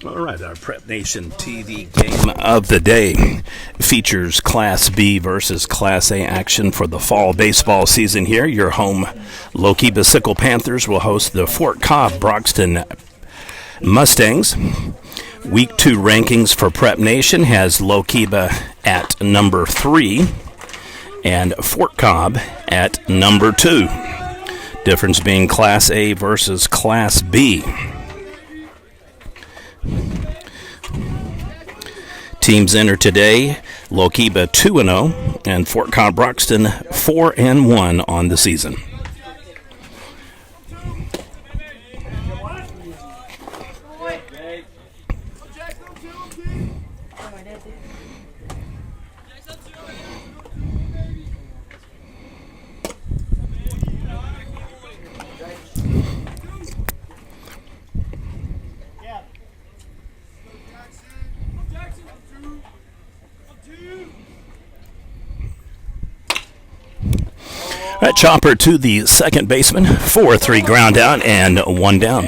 All right, our Prep Nation TV game of the day features Class B versus Class A action for the fall baseball season here. Your home Lookeba-Sickles Panthers will host the Fort Cobb-Broxton Mustangs. Week 2 rankings for Prep Nation has Lookeba at number 3 and Fort Cobb at number 2. Difference being Class A versus Class B. Teams enter today: Lookeba 2-0 and Fort Cobb-Broxton 4-1 on the season. All right, chopper to the second baseman, 4-3 ground out and 1 down.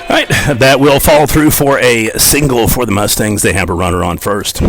Right, that will fall through for a single for the Mustangs. They have a runner on first.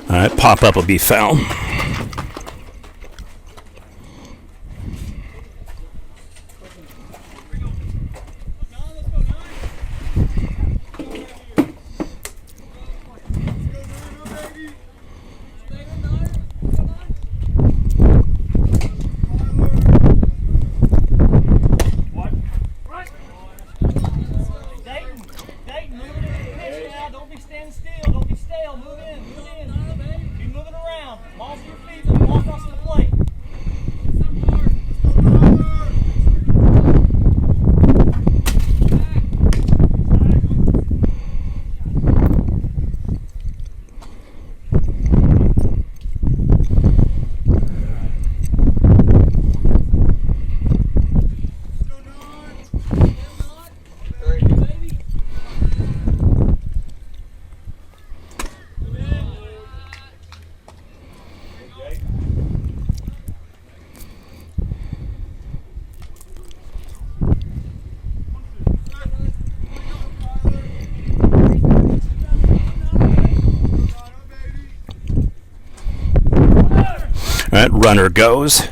All right, pop-up will be foul. All right, runner goes.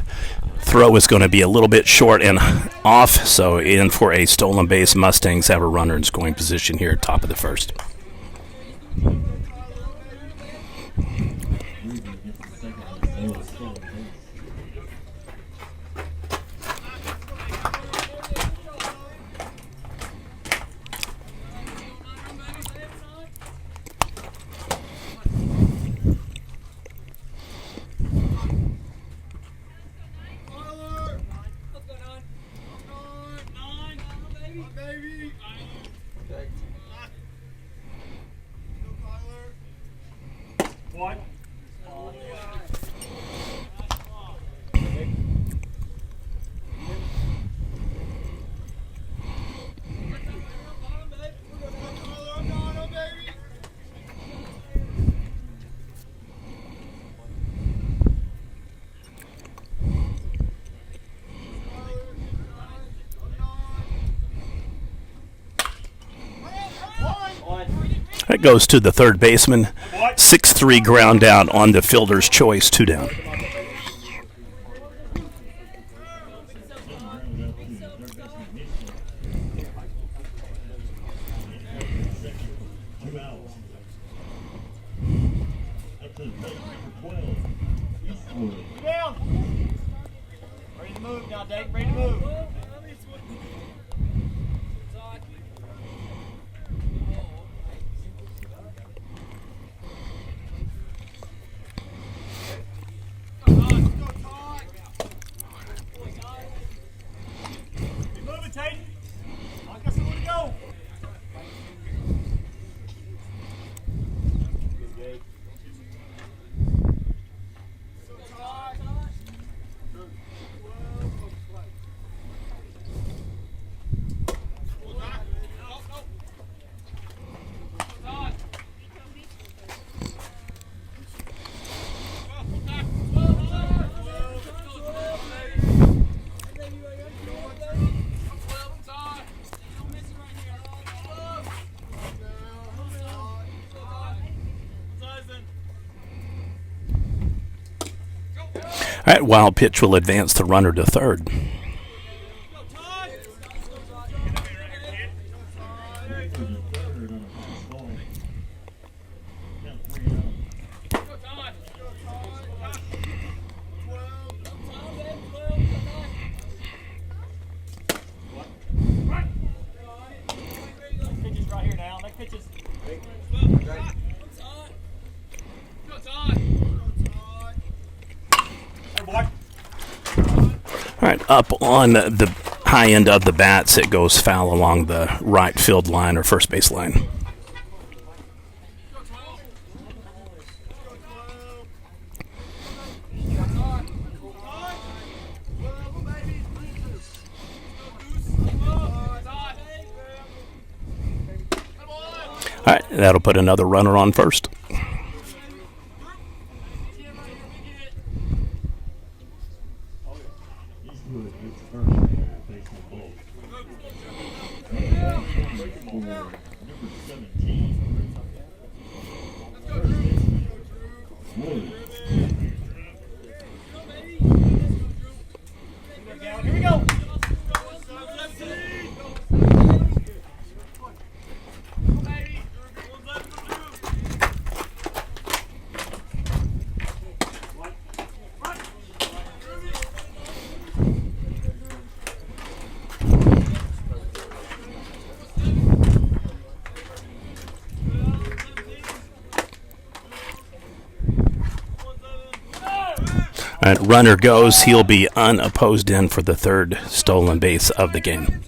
Throw is going to be a little bit short and off, so in for a stolen base. Mustangs have a runner in scoring position here, top of the first. What? That goes to the third baseman. 6-3 ground out on the fielder's choice, 2 down. Ready to move now, Dave. Ready to move. All right, wild pitch will advance the runner to third. Pitches right here now. Next pitches. All right, up on the high end of the bats, it goes foul along the right field line or first base line. All right, that'll put another runner on first. Here we go. All right, runner goes. He'll be unopposed in for the third stolen base of the game.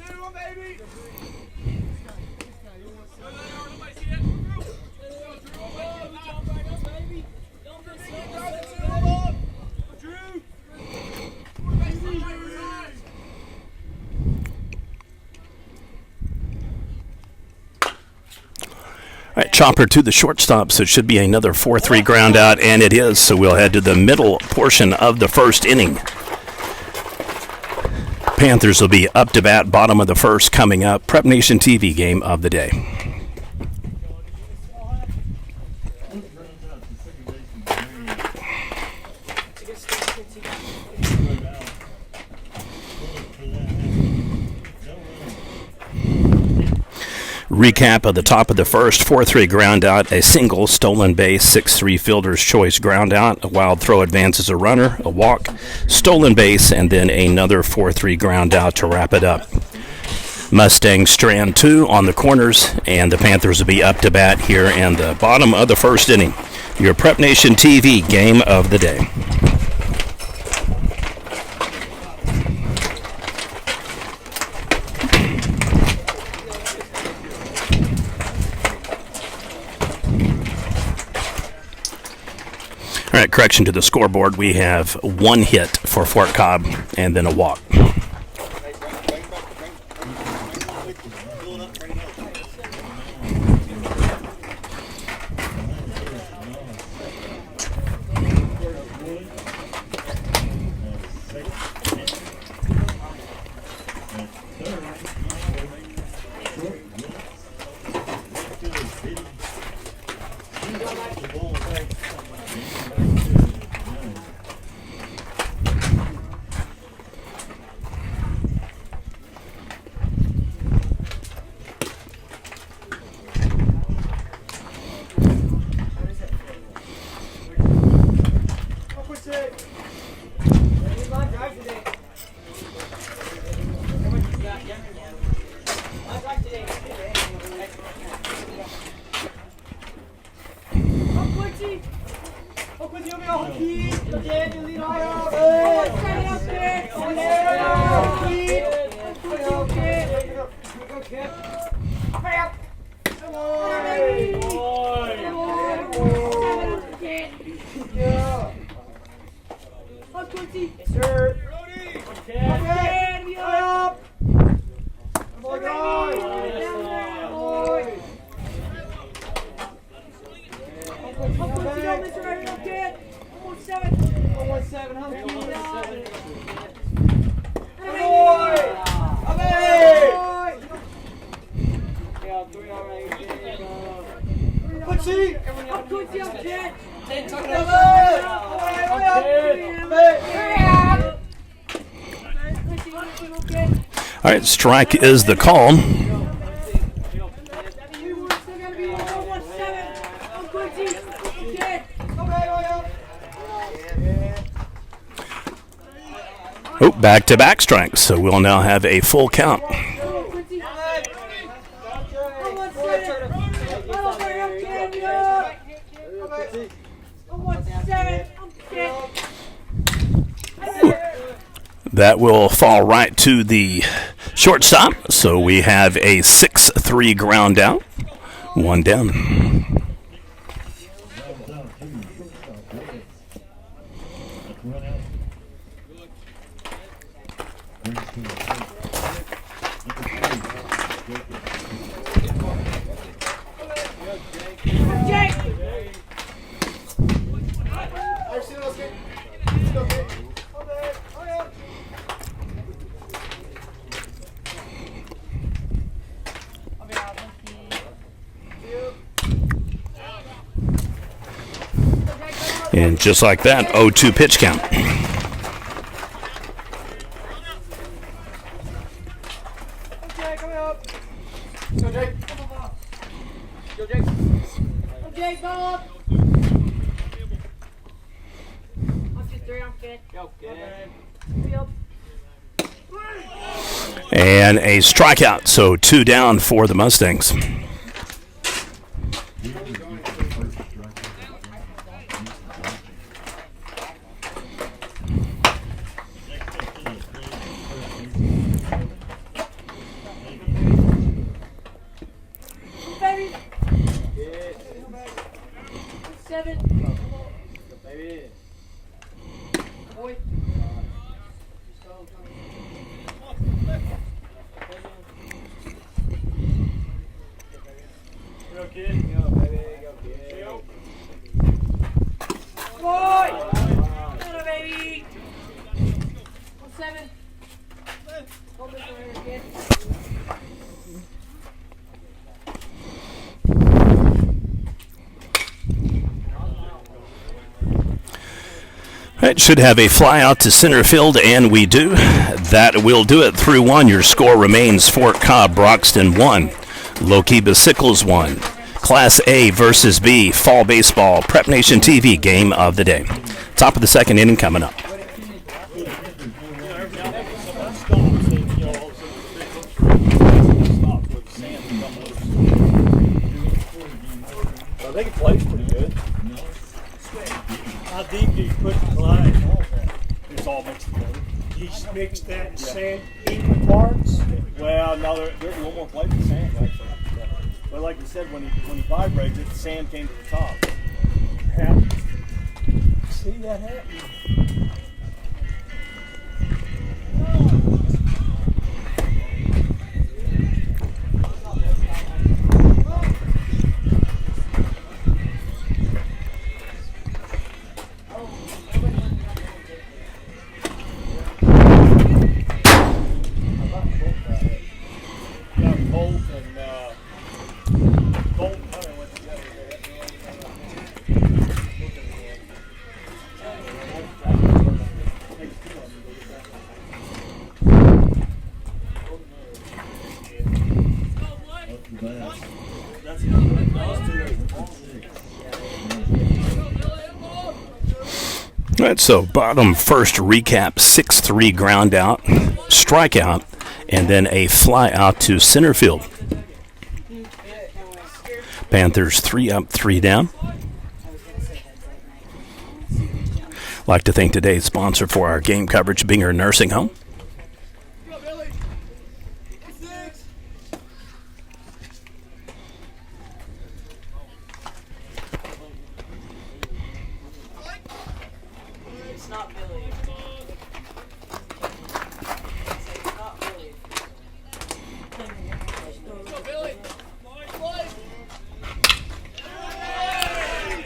All right, chopper to the shortstop, so it should be another 4-3 ground out, and it is. So we'll head to the middle portion of the first inning. Panthers will be up to bat, bottom of the first coming up. Prep Nation TV game of the day. Recap of the top of the first: 4-3 ground out, a single, stolen base, 6-3 fielder's choice ground out, a wild throw advances a runner, a walk, stolen base, and then another 4-3 ground out to wrap it up. Mustangs strand 2 on the corners, and the Panthers will be up to bat here in the bottom of the first inning. Your Prep Nation TV game of the day. All right, correction to the scoreboard. We have 1 hit for Fort Cobb and then a walk. All right, strike is the call. Oh, back-to-back strikes, so we'll now have a full count. That will fall right to the shortstop, so we have a 6-3 ground out. One down. And just like that, 0-2 pitch count. And a strikeout, so 2 down for the Mustangs. It should have a fly out to center field, and we do. That will do it. 3-1. Your score remains for Cobb-Broxton 1, Lookeba-Sickles 1. Class A versus B, Fall Baseball, Prep Nation TV Game of the Day. Top of the second inning coming up. I think it plays pretty good. How deep do you put the line? It's all mixed together. You mix that sand equal parts? Well, no, there's a little more play than sand, actually. But like you said, when he vibrates it, the sand came to the top. See that happen? All right, so bottom first recap, 6-3 ground out, strikeout, and then a fly out to center field. Panthers 3 up, 3 down. Like to thank today's sponsor for our game coverage, Binger Nursing Home.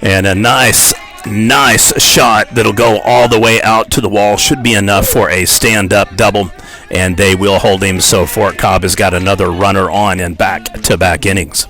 And a nice shot that'll go all the way out to the wall. Should be enough for a stand-up double, and they will hold him. So Fort Cobb has got another runner on in back-to-back innings.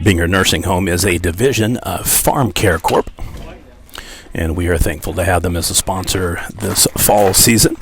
Binger Nursing Home is a division of Pharm Corp, and we are thankful to have them as a sponsor this fall season.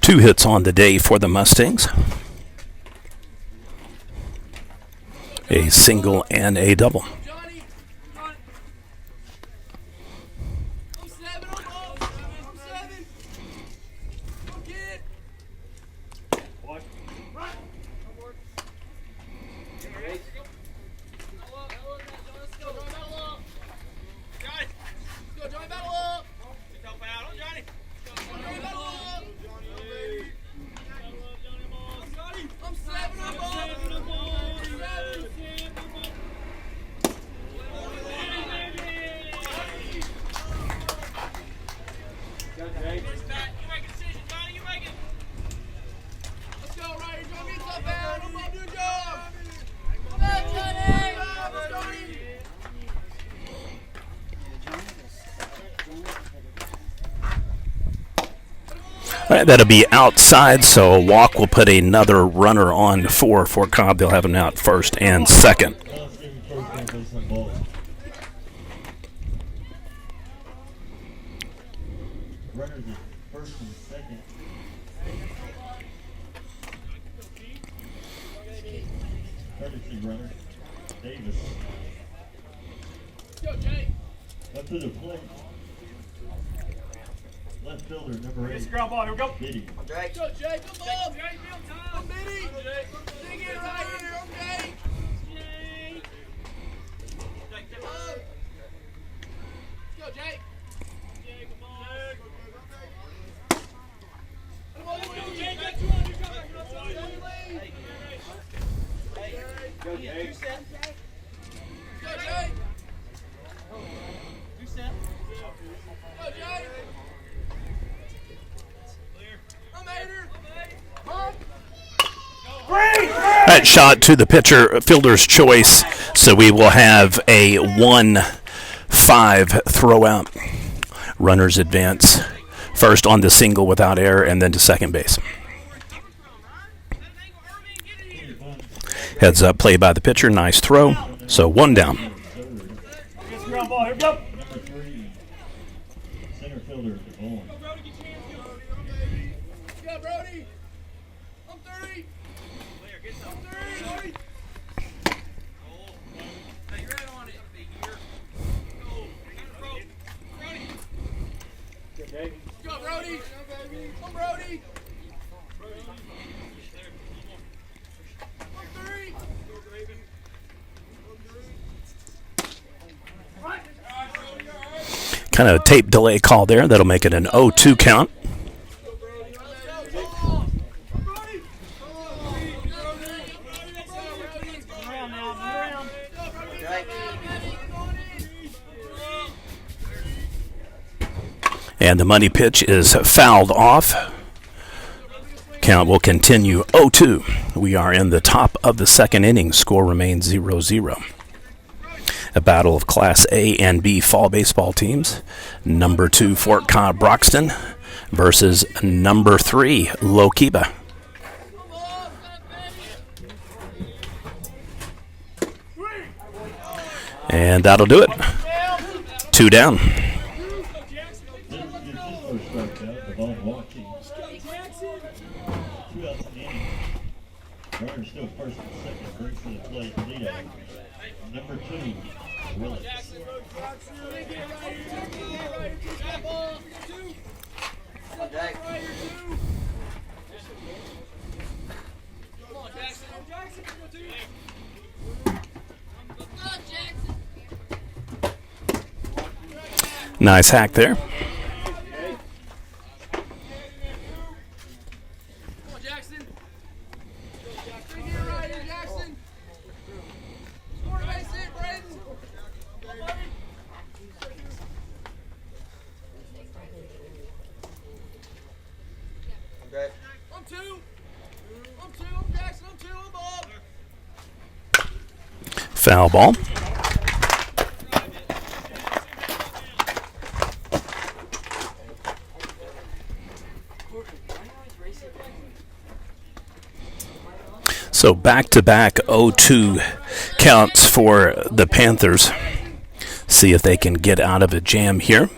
Two hits on the day for the Mustangs. A single and a double. All right, that'll be outside, so a walk will put another runner on for Fort Cobb. They'll have him out first and second. Up to the plate. Left fielder, number 8. Ground ball, here we go. Biddy. Jake. Go, Jake. Come on. Jake, I'm Biddy. Dig in right here. I'm Jake. Go, Jake. Come on. Come on, let's go, Jake. Go, Jake. Go, Jake. Go, Jake. Two set. Go, Jake. That shot to the pitcher, fielder's choice, so we will have a 1-5 throw out. Runners advance first on the single without error and then to second base. Heads up play by the pitcher, nice throw, so one down. Ground ball, here we go. Number 3. Center fielder, Devon. Go, Brody. I'm 30. I'm 30. Hey, you're right on it. Go, Brody. Come, Brody. I'm 3. Kind of a tape delay call there. That'll make it an 0-2 count. And the money pitch is fouled off. Count will continue 0-2. We are in the top of the second inning. Score remains 0-0. A battle of Class A and B fall baseball teams. Number 2, Fort Cobb-Broxton versus number 3, Lookeba. And that'll do it. 2 down. Runner still first and second, brings to the plate, Leo. Number 2, Willis. Nice hack there. Foul ball. So back-to-back 0-2 counts for the Panthers. See if they can get out of a jam here.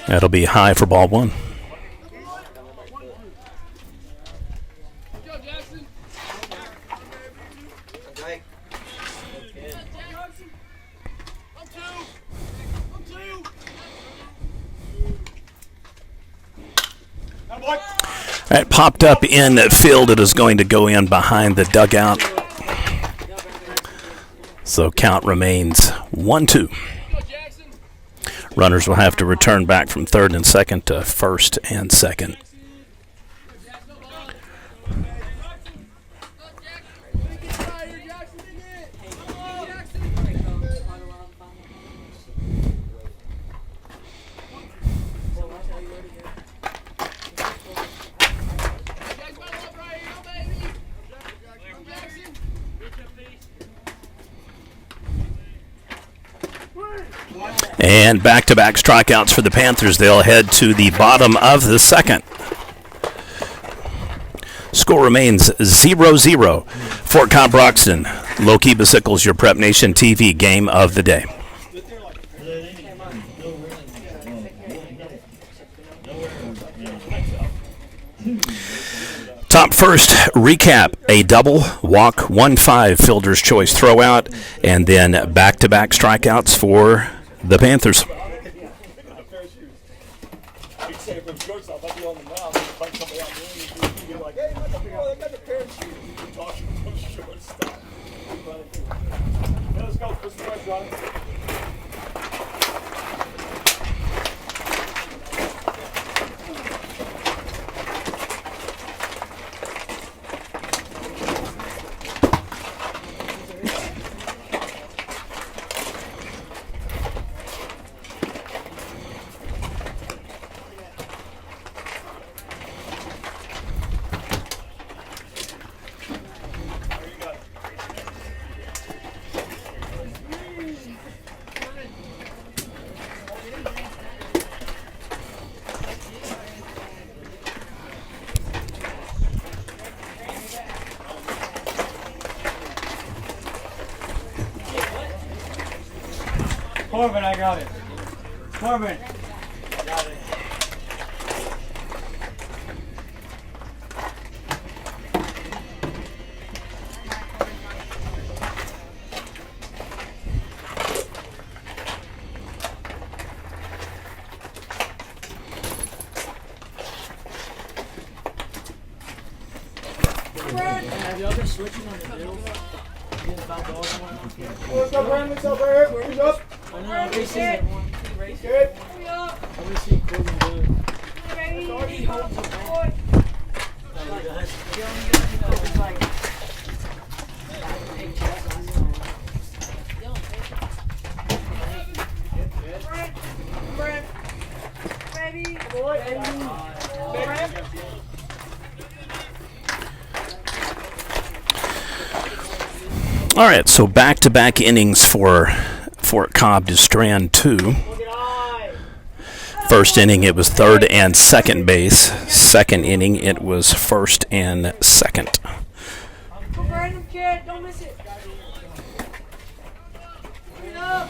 That'll be high for ball 1. That popped up in field. It is going to go in behind the dugout. So count remains 1-2. Runners will have to return back from third and second to first and second. And back-to-back strikeouts for the Panthers. They'll head to the bottom of the second. Score remains 0-0. Fort Cobb-Broxton, Lookeba-Sickles, your Prep Nation TV game of the day. Top first, recap, a double, walk, 1-5, fielder's choice throwout, and then back-to-back strikeouts for the Panthers. Corbin, I got it. Corbin. Got it. Have y'all been switching on the bills? Getting about the other one? What's up, Brandon? What's up, Brandon? What's up? I know, I've been seeing that one. Good. I've been seeing Corbin do it. He holds it back. No, he does. Corbin's like, All right, so back-to-back innings for Fort Cobb to Strand 2. First inning, it was third and second base. Second inning, it was first and second. go random kid, don't miss it. Get up.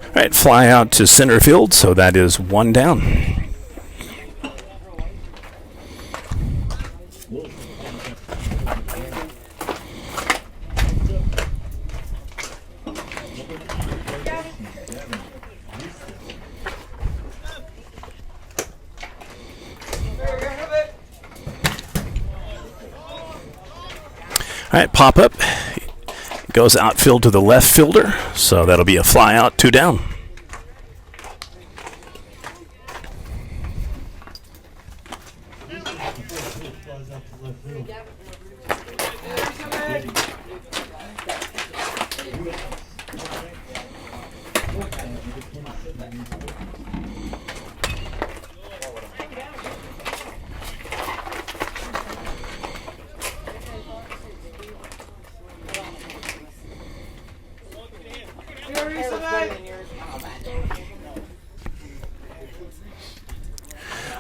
All right, fly out to center field, so that is one down. All right, pop up. Goes outfield to the left fielder, so that'll be a fly out, 2 down.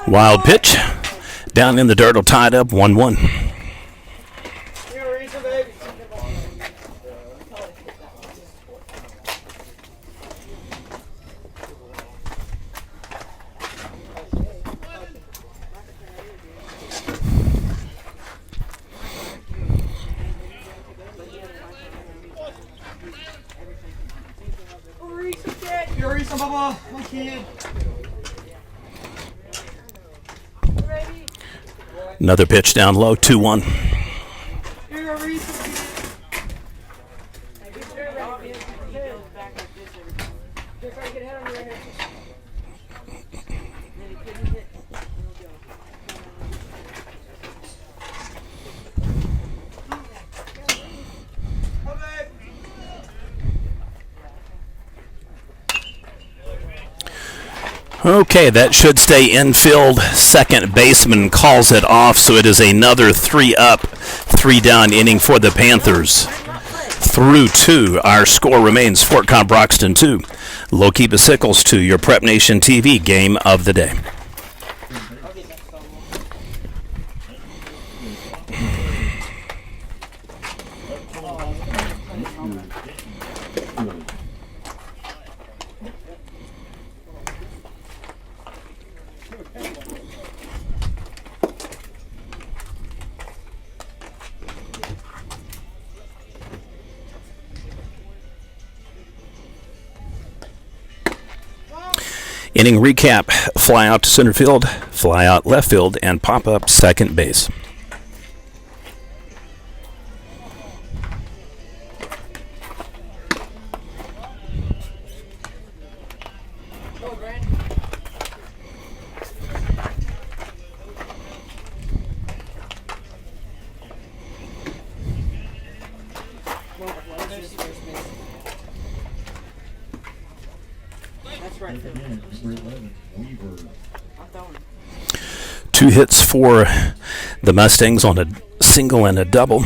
Wild pitch. Down in the dirt, will tie it up 1-1. Another pitch down low, 2-1. Okay, that should stay infield. Second baseman calls it off, so it is another 3 up, 3 down inning for the Panthers. Through 2, our score remains Fort Cobb-Broxton 2, Lookeba-Sickles 2, your Prep Nation TV game of the day. Inning recap, fly out to center field, fly out left field, and pop up second base. Two hits for the Mustangs on a single and a double,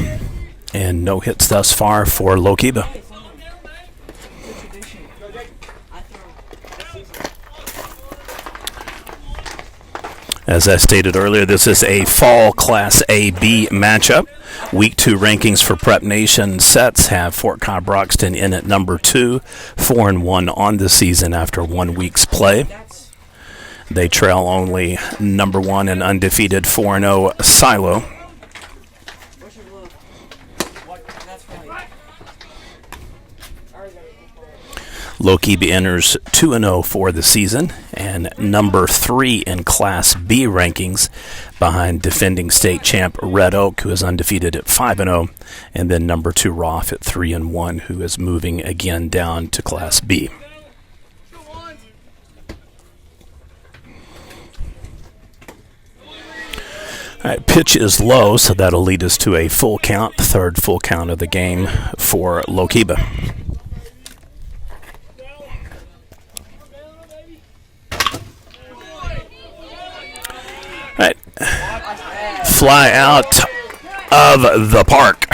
and no hits thus far for Lookeba. As I stated earlier, this is a fall Class A-B matchup. Week 2 rankings for Prep Nation sets have Fort Cobb-Broxton in at number 2, 4-1 on the season after 1 week's play. They trail only number 1 and undefeated 4-0 Silo. Lookeba enters 2-0 for the season and number 3 in Class B rankings behind defending state champ Red Oak, who is undefeated at 5-0, and then number 2 Roth at 3-1, who is moving again down to Class B. All right, pitch is low, so that'll lead us to a full count, third full count of the game for Lookeba. All right, fly out of the park.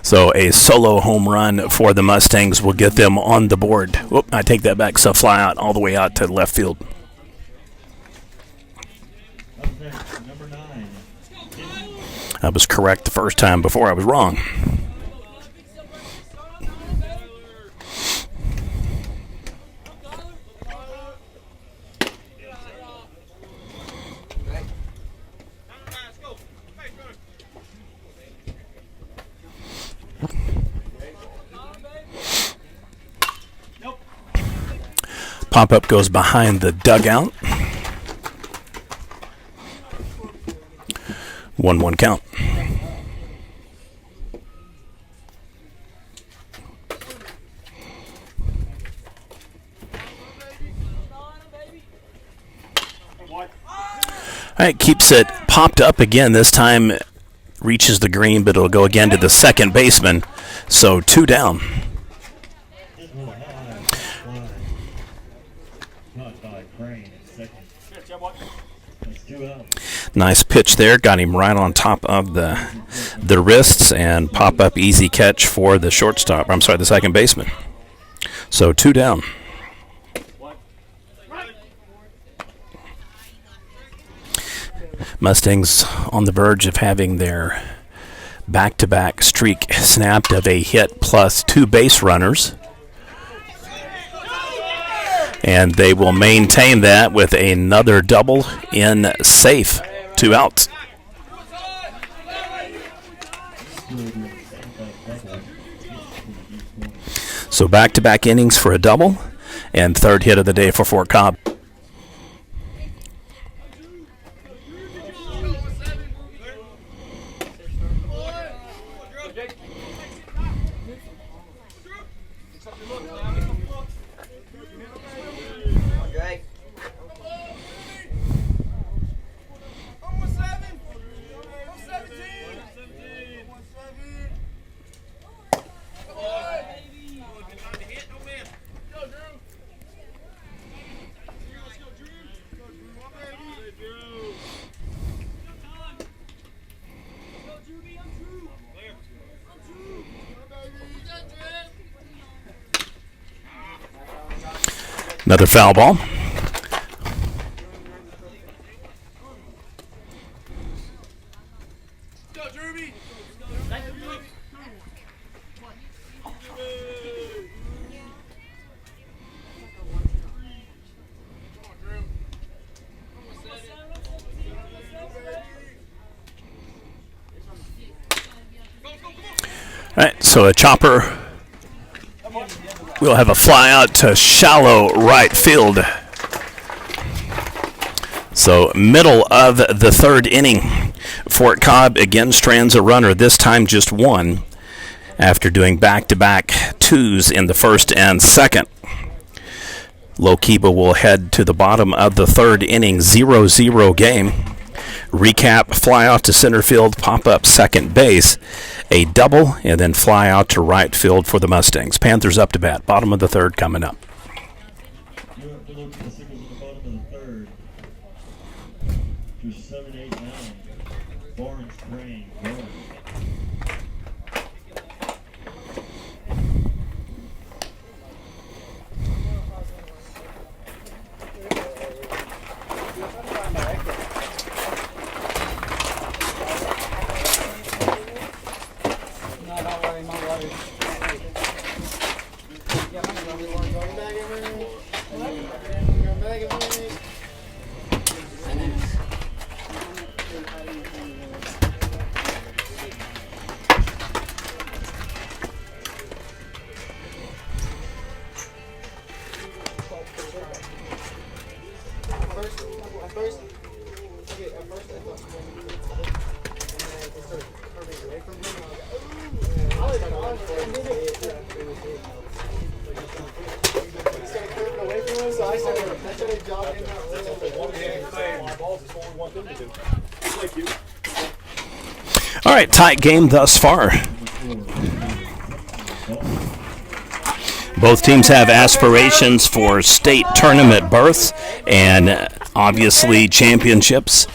So a solo home run for the Mustangs will get them on the board. Whoop, I take that back. So fly out all the way out to left field. Number 9. I was correct the first time before I was wrong. Pop-up goes behind the dugout. 1-1 count. All right, keeps it popped up again. This time reaches the green, but it'll go again to the second baseman. So 2 down. Nice pitch there. Got him right on top of the wrists, and pop up easy catch for the shortstop. I'm sorry, the second baseman. So 2 down. Mustangs on the verge of having their back-to-back streak snapped of a hit plus 2 base runners. And they will maintain that with another double in safe. 2 outs. So back-to-back innings for a double, and third hit of the day for Fort Cobb. Another foul ball. All right, so a chopper. We'll have a fly out to shallow right field. So middle of the third inning. Fort Cobb again strands a runner, this time just one, after doing back-to-back 2s in the first and second. Lookeba will head to the bottom of the third inning, 0-0 game. Recap, fly out to center field, pop up second base, a double, and then fly out to right field for the Mustangs. Panthers up to bat, bottom of the third coming up. Lookeba-Sickles at the bottom of the third. Through 7, 8, 9. Pharm spraying, going. No, don't worry, my water. Yeah, I'm gonna be worried all day. All right, tight game thus far. Both teams have aspirations for state tournament berths and obviously championships.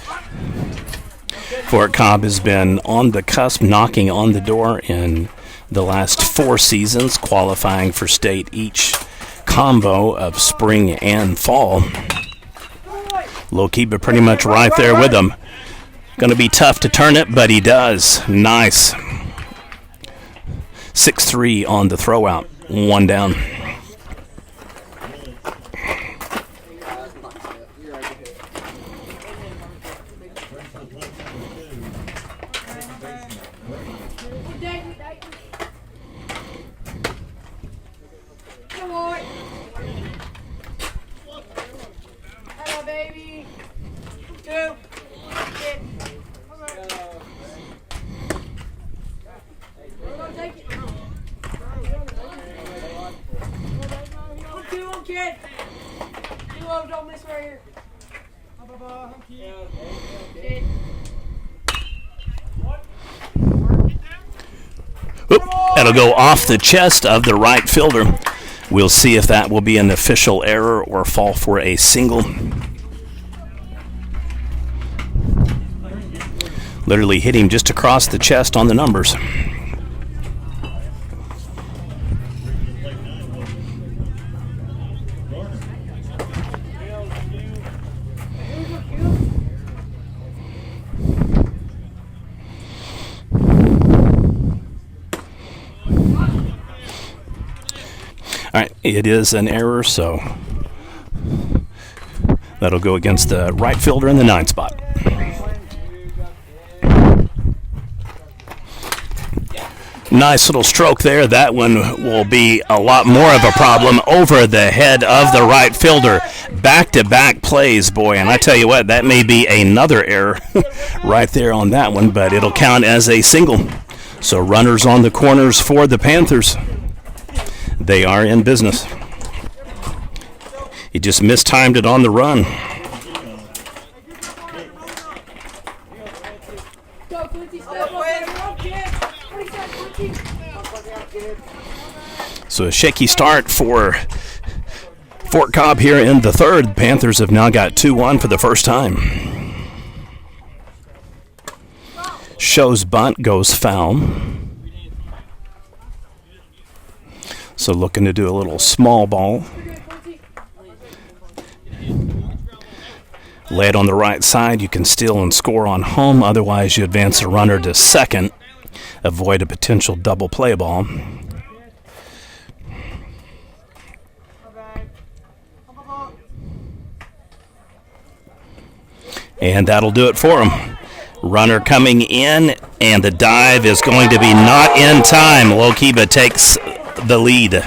Fort Cobb has been on the cusp, knocking on the door in the last 4 seasons, qualifying for state each combo of spring and fall. Lookeba pretty much right there with them. Going to be tough to turn it, but he does. Nice. 6-3 on the throwout. 1 down. Hello, baby. 2. Take it. Kid. Don't miss right here. Kid. Oop, that'll go off the chest of the right fielder. We'll see if that will be an official error or fall for a single. Literally hit him just across the chest on the numbers. All right, it is an error, so that'll go against the right fielder in the 9 spot. Nice little stroke there. That one will be a lot more of a problem over the head of the right fielder. Back-to-back plays, boy, and I tell you what, that may be another error right there on that one, but it'll count as a single. So runners on the corners for the Panthers. They are in business. He just mistimed it on the run. So a shaky start for Fort Cobb here in the 3rd. Panthers have now got 2-1 for the first time. Shows bunt, goes foul. So looking to do a little small ball. Lay it on the right side. You can steal and score on home. Otherwise, you advance a runner to second. Avoid a potential double play ball. And that'll do it for him. Runner coming in, and the dive is going to be not in time. Lookeba takes the lead.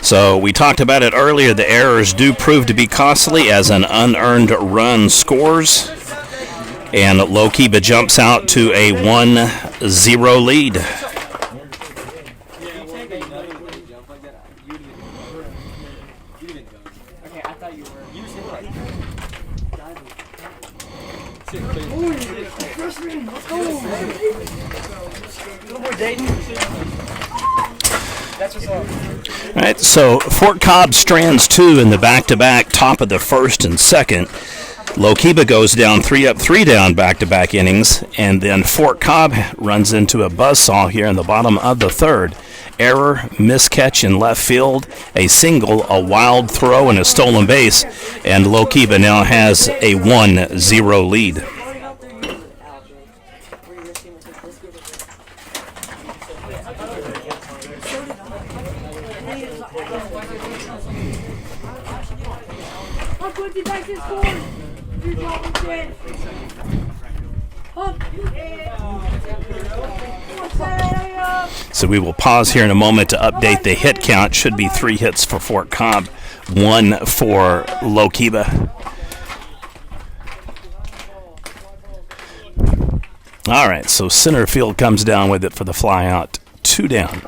So we talked about it earlier. The errors do prove to be costly as an unearned run scores. And Lookeba jumps out to a 1-0 lead. All right, so Fort Cobb strands 2 in the back-to-back, top of the 1st and 2nd. Lookeba goes down 3 up, 3 down back-to-back innings, and then Fort Cobb runs into a buzzsaw here in the bottom of the 3rd. Error, miscatch in left field, a single, a wild throw, and a stolen base, and Lookeba now has a 1-0 lead. So we will pause here in a moment to update the hit count. Should be 3 hits for Fort Cobb, 1 for Lookeba. All right, so center field comes down with it for the fly out. 2 down.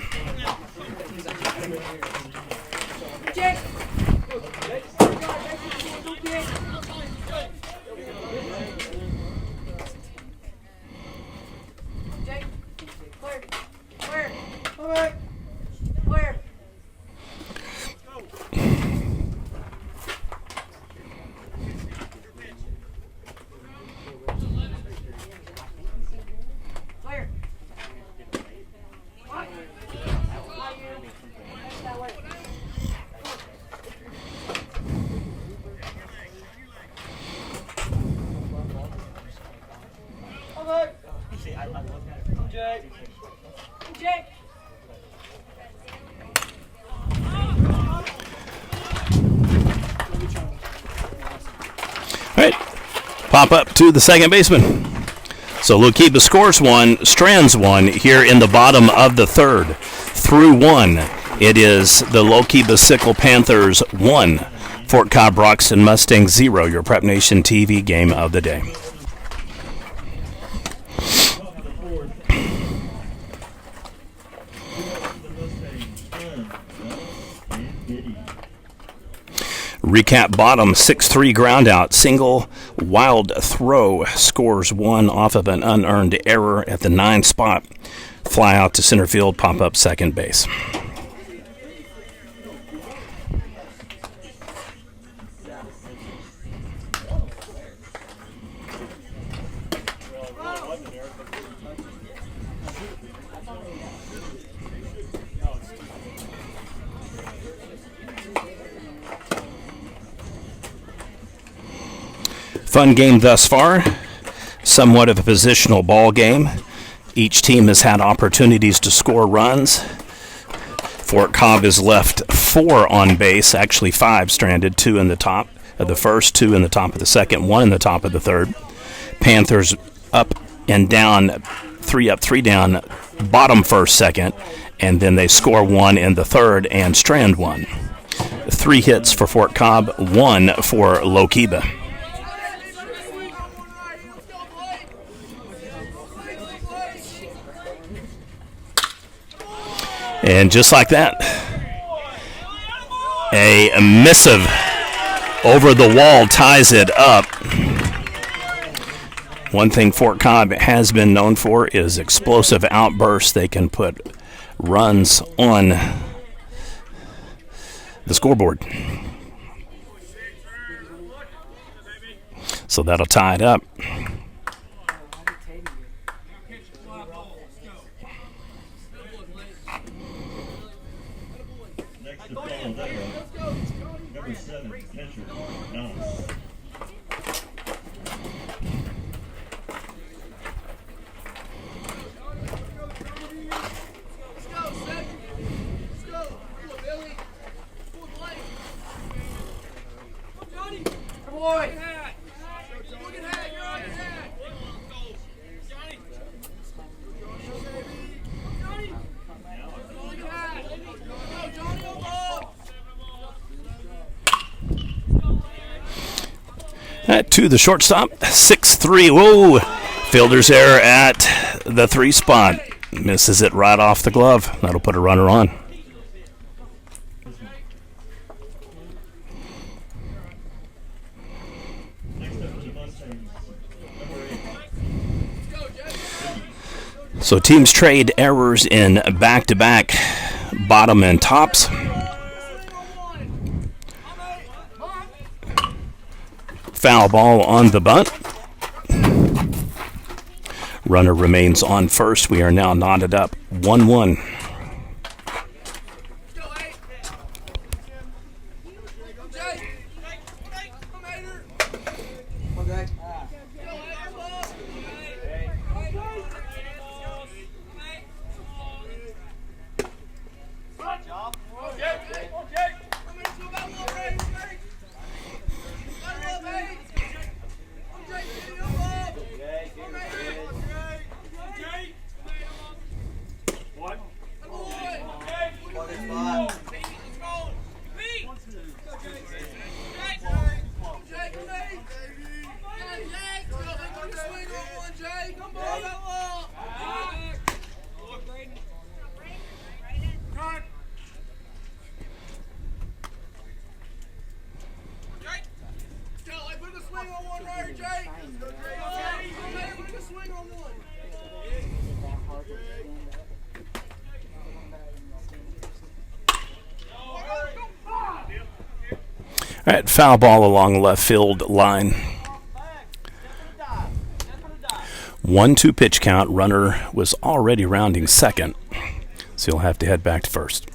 All right, pop up to the second baseman. So Lookeba scores 1, strands 1 here in the bottom of the third. Through 1, it is the Lookeba-Sickles Panthers 1, Fort Cobb-Broxton Mustangs 0, your Prep Nation TV game of the day. Recap bottom, 6-3 ground out, single wild throw, scores 1 off of an unearned error at the 9 spot. Fly out to center field, pop up second base. Fun game thus far, somewhat of a positional ball game. Each team has had opportunities to score runs. Fort Cobb has left 4 on base, actually 5 stranded, 2 in the top of the first, 2 in the top of the second, 1 in the top of the third. Panthers up and down, 3 up, 3 down, bottom first, second, and then they score 1 in the third and strand 1. 3 hits for Fort Cobb, 1 for Lookeba. And just like that, a missive over the wall ties it up. One thing Fort Cobb has been known for is explosive outbursts. They can put runs on the scoreboard. So that'll tie it up. Number 7, catcher, Knox. To the shortstop, 6-3. Whoa! Fielder's error at the 3 spot. Misses it right off the glove. That'll put a runner on. So teams trade errors in back-to-back bottom and tops. Foul ball on the bunt. Runner remains on first. We are now knotted up 1-1. swing on one right, Jake. Take a swing on one. All right, foul ball along left field line. 1-2 pitch count. Runner was already rounding second, so he'll have to head back to first.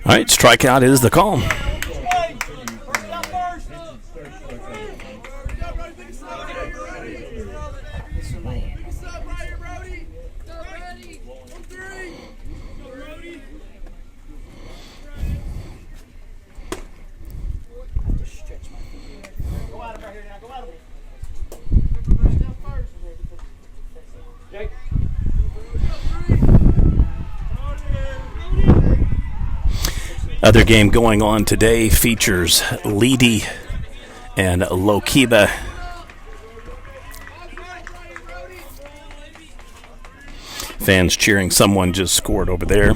All right, strikeout is the call. Other game going on today features Leedy and Lookeba. Fans cheering. Someone just scored over there.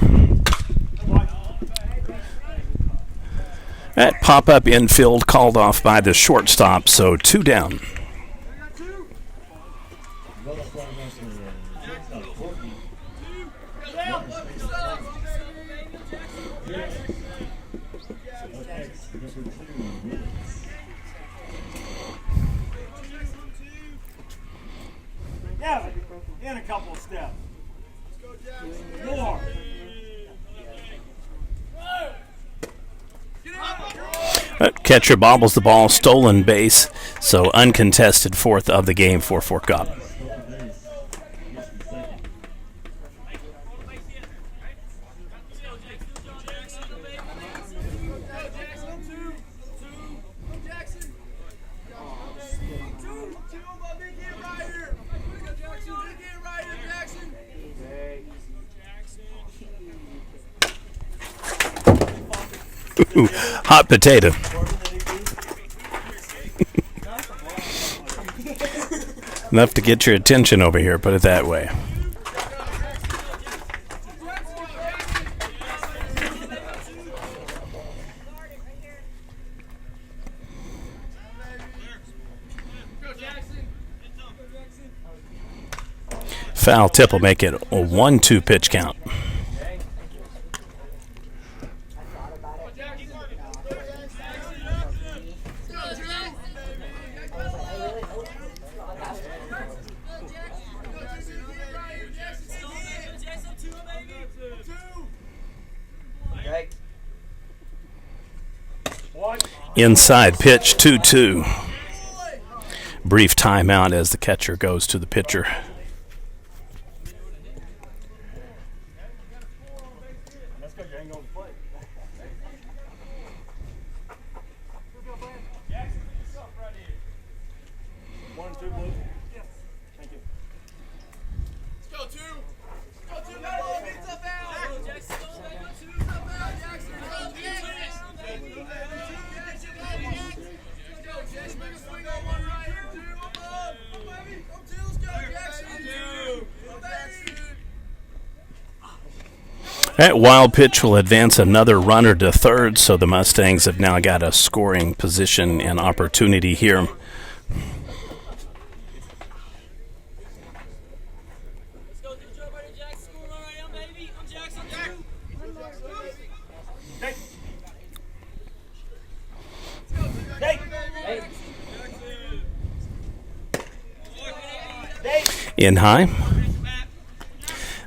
That pop-up infield called off by the shortstop, so 2 down. Yeah, in a couple of steps. More. Catcher bobbles the ball, stolen base, so uncontested fourth of the game for Fort Cobb. Ooh, hot potato. Enough to get your attention over here, put it that way. Foul tip will make it a 1-2 pitch count. Inside pitch 2-2. Brief timeout as the catcher goes to the pitcher. That wild pitch will advance another runner to third, so the Mustangs have now got a scoring position and opportunity here. In high.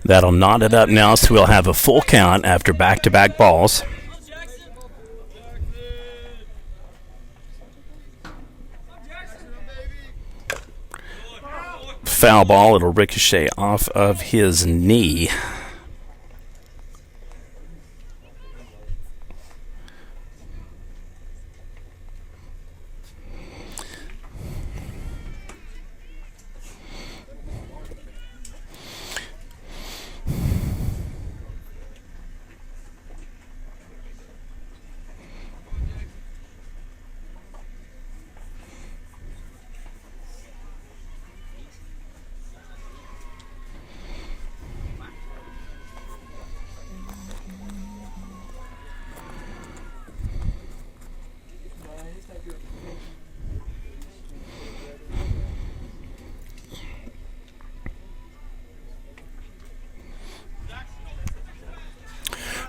That'll knot it up now, so we'll have a full count after back-to-back balls. Foul ball, it'll ricochet off of his knee.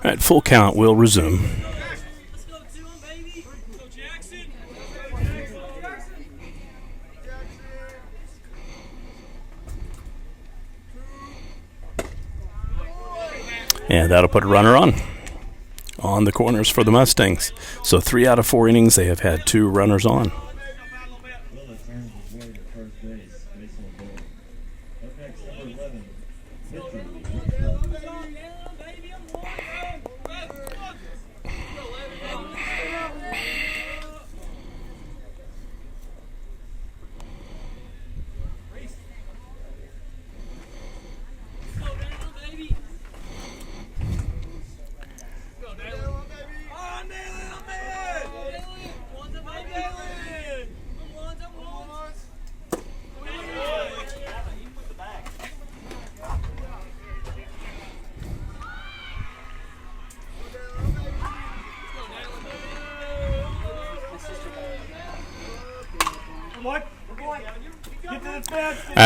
All right, full count will resume. And that'll put a runner on the corners for the Mustangs. So 3 out of 4 innings, they have had 2 runners on.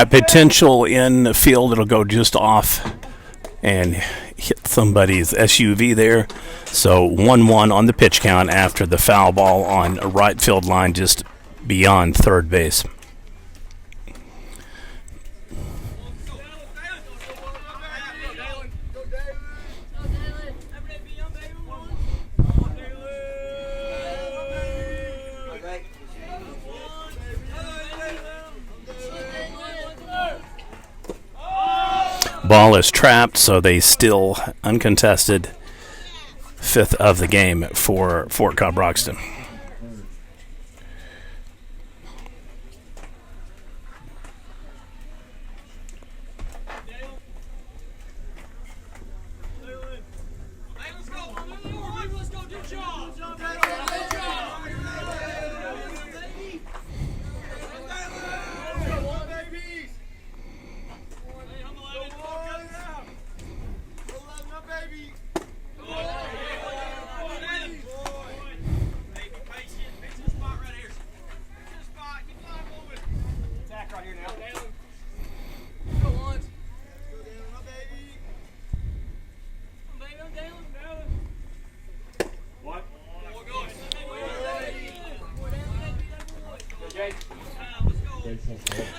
Potential in the field, it'll go just off and hit somebody's SUV there. So 1-1 on the pitch count after the foul ball on a right field line just beyond third base. Ball is trapped, so they still uncontested 5th of the game for Cobb-Broxton.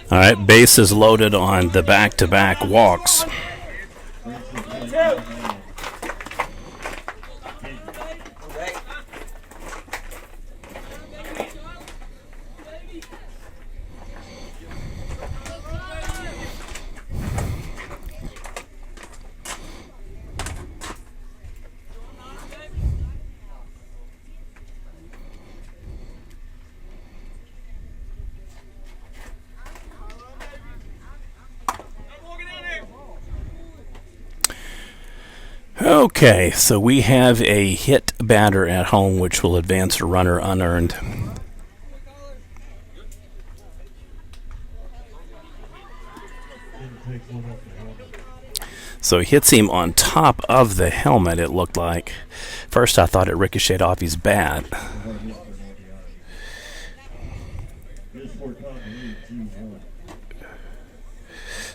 All right, base is loaded on the back-to-back walks. Okay, so we have a hit batter at home, which will advance a runner unearned. So he hits him on top of the helmet, it looked like. First I thought it ricocheted off his bat.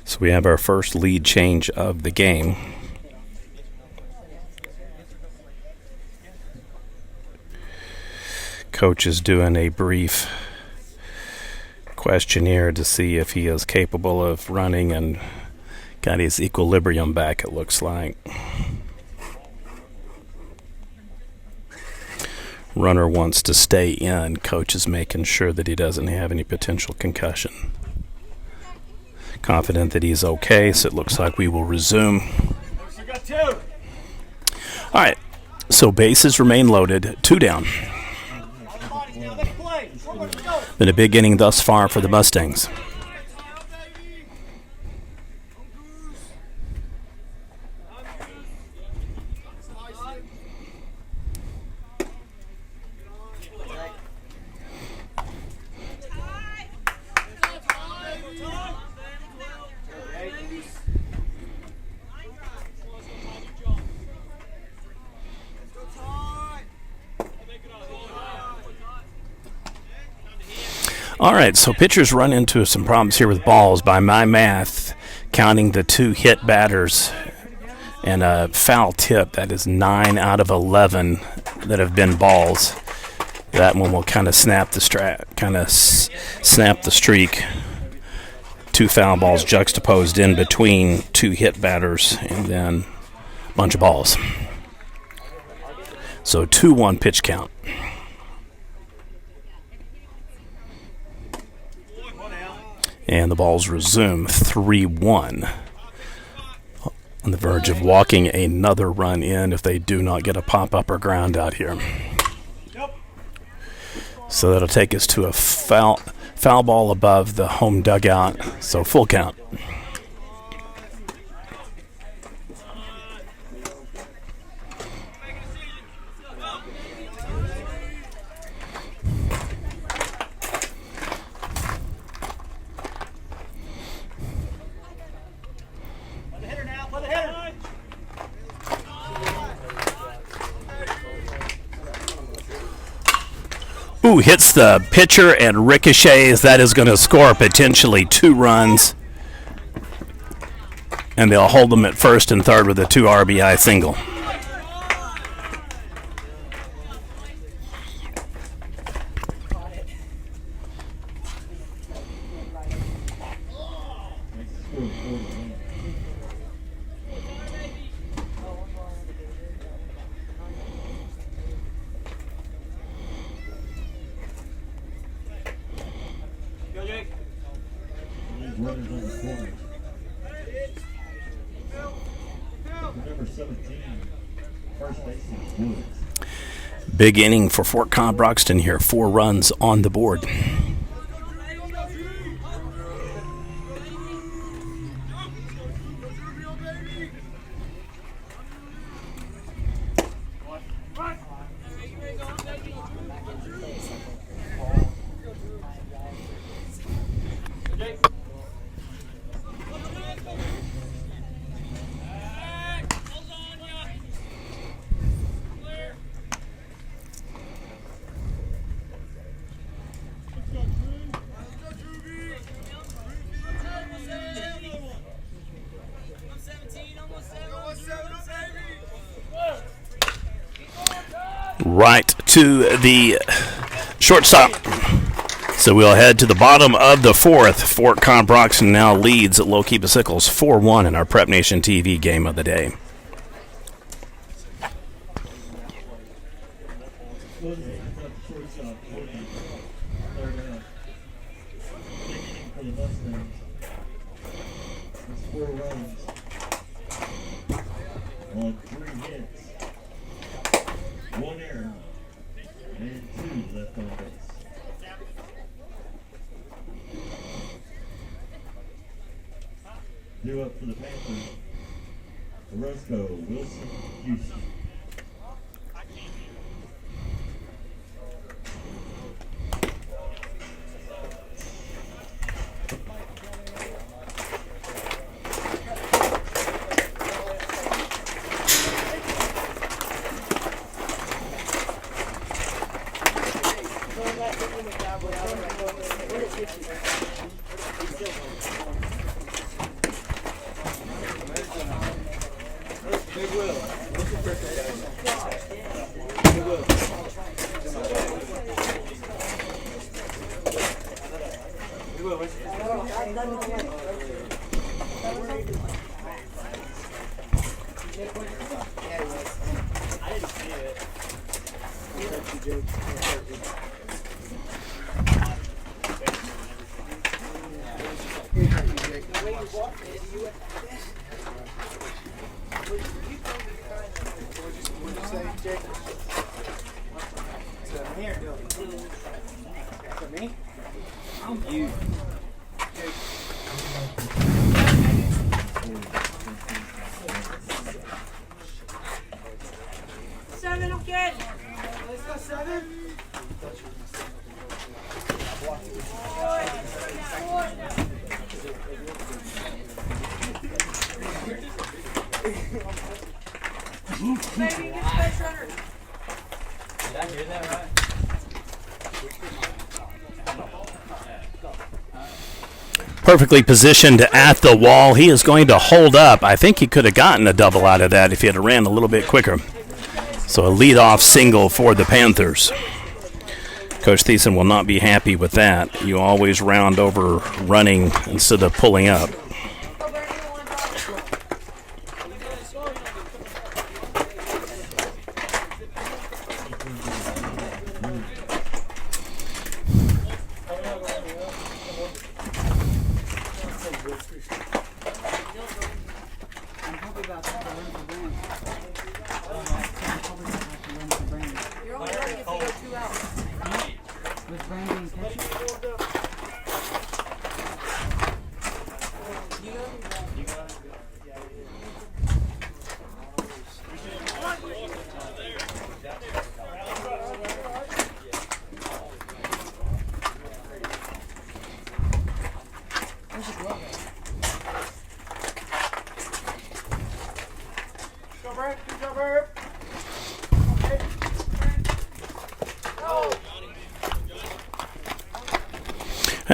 So we have our first lead change of the game. Coach is doing a brief questionnaire to see if he is capable of running and got his equilibrium back, it looks like. Runner wants to stay in. Coach is making sure that he doesn't have any potential concussion. Confident that he's okay, so it looks like we will resume. All right, so bases remain loaded, 2 down. Been a big inning thus far for the Mustangs. All right, so pitchers run into some problems here with balls by my math, counting the 2 hit batters And a foul tip, that is 9 out of 11 that have been balls. That one will kind of snap the snap the streak. 2 foul balls juxtaposed in between 2 hit batters, and then a bunch of balls. So 2-1 pitch count. And the balls resume 3-1. On the verge of walking another run in if they do not get a pop-up or ground out here. So that'll take us to a foul ball above the home dugout. So full count. Ooh, hits the pitcher and ricochets. That is going to score potentially 2 runs. And they'll hold them at first and third with a 2 RBI single. Runners on the corner. Number 17, first baseman Woods. Big inning for Fort Cobb-Broxton here. 4 runs on the board. Right to the shortstop. So we'll head to the bottom of the 4th. Fort Cobb-Broxton now leads at Lookeba-Sickles 4-1 in our Prep Nation TV game of the day. On 3 hits, 1 error, and 2 left on base. Due up for the Panthers, Orozco, Wilson, Houston. Baby, get space runner. Did I hear that right? Perfectly positioned at the wall. He is going to hold up. I think he could have gotten a double out of that if he had ran a little bit quicker. So a leadoff single for the Panthers. Coach Thiessen will not be happy with that. You always round over running instead of pulling up.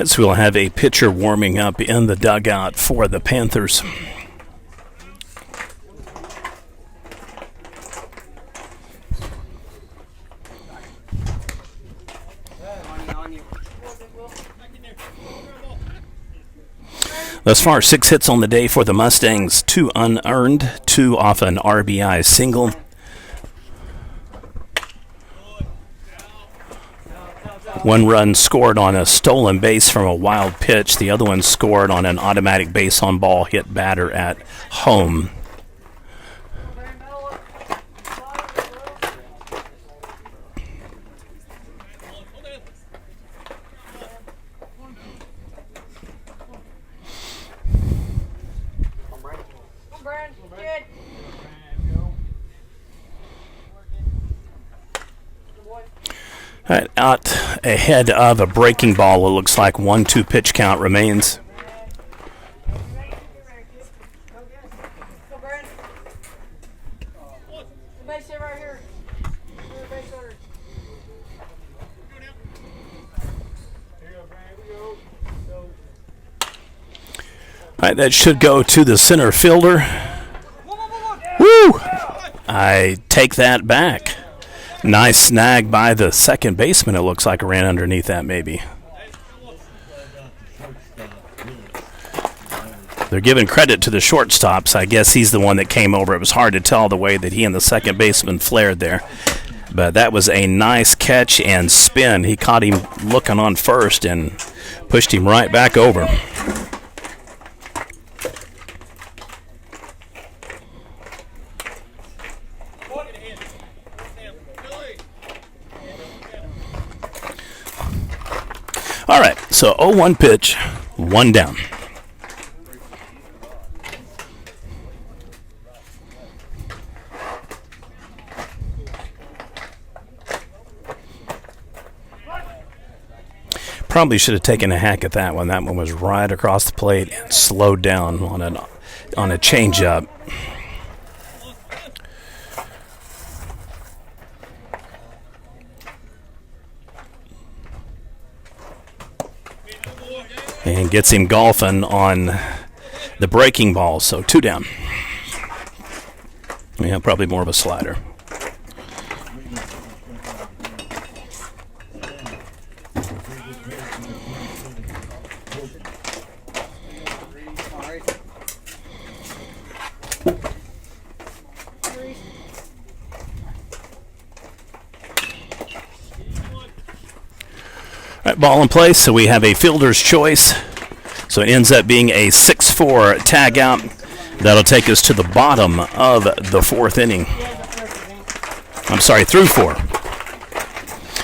So we'll have a pitcher warming up in the dugout for the Panthers. Thus far, 6 hits on the day for the Mustangs, 2 unearned, 2 off an RBI single. One run scored on a stolen base from a wild pitch. The other one scored on an automatic base on ball hit batter at home. Out ahead of a breaking ball, it looks like 1-2 pitch count remains. All right, that should go to the center fielder. Woo! I take that back. Nice snag by the second baseman. It looks like it ran underneath that maybe. They're giving credit to the shortstops. I guess he's the one that came over. It was hard to tell the way that he and the second baseman flared there. But that was a nice catch and spin. He caught him looking on first and pushed him right back over. All right, so 0-1 pitch, 1 down. Probably should have taken a hack at that one. That one was right across the plate and slowed down on a changeup. And gets him golfing on the breaking ball, so 2 down. Yeah, probably more of a slider. All right, ball in place, so we have a fielder's choice. So it ends up being a 6-4 tag out. That'll take us to the bottom of the 4th inning. I'm sorry, through 4.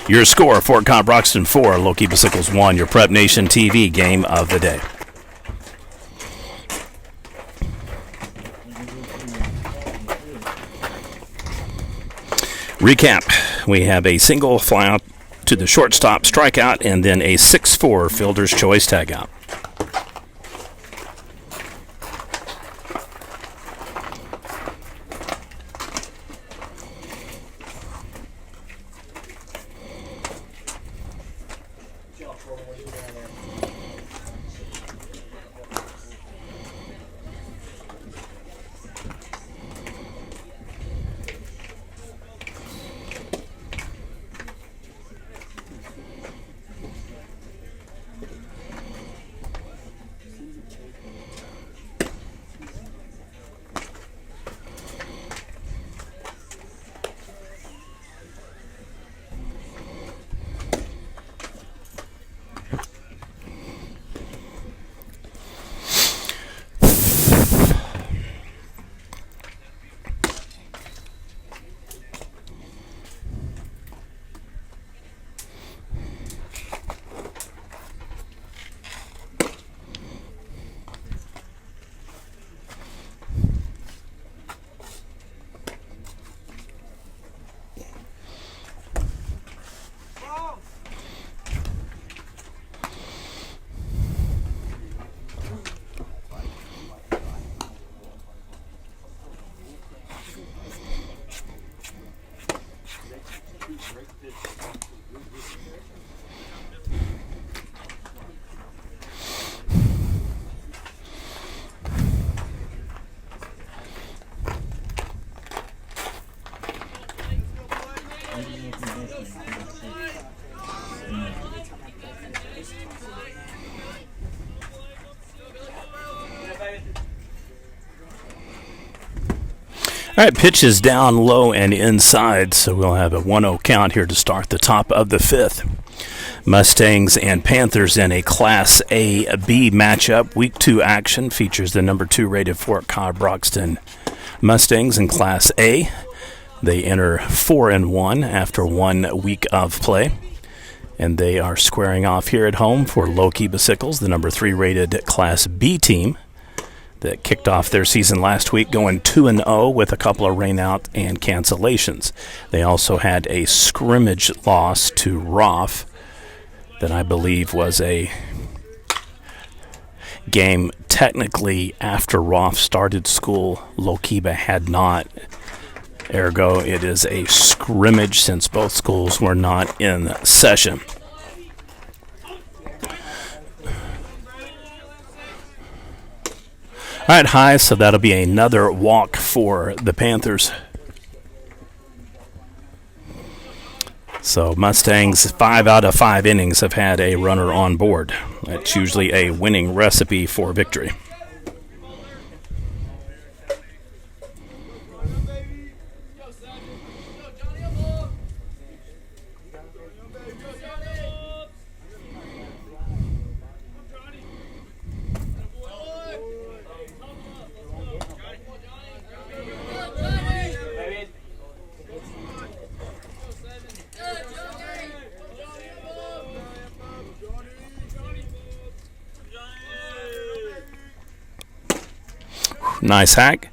Your score, Fort Cobb-Broxton 4, Lookeba-Sickles 1, your Prep Nation TV game of the day. Recap, we have a single fly out to the shortstop strikeout, and then a 6-4 fielder's choice tag out. All right, pitch is down low and inside, so we'll have a 1-0 count here to start the top of the fifth. Mustangs and Panthers in a Class A-B matchup. Week 2 action features the number 2 rated Fort Cobb-Broxton Mustangs in Class A. They enter 4-1 after 1 week of play. And they are squaring off here at home for Lookeba-Sickles, the number 3 rated Class B team that kicked off their season last week, going 2-0 with a couple of rainout and cancellations. They also had a scrimmage loss to Roth that I believe was a game technically after Roth started school. Lookeba had not. Ergo, it is a scrimmage since both schools were not in session. All right, high, so that'll be another walk for the Panthers. So Mustangs, 5 out of 5 innings have had a runner on board. That's usually a winning recipe for victory. Nice hack.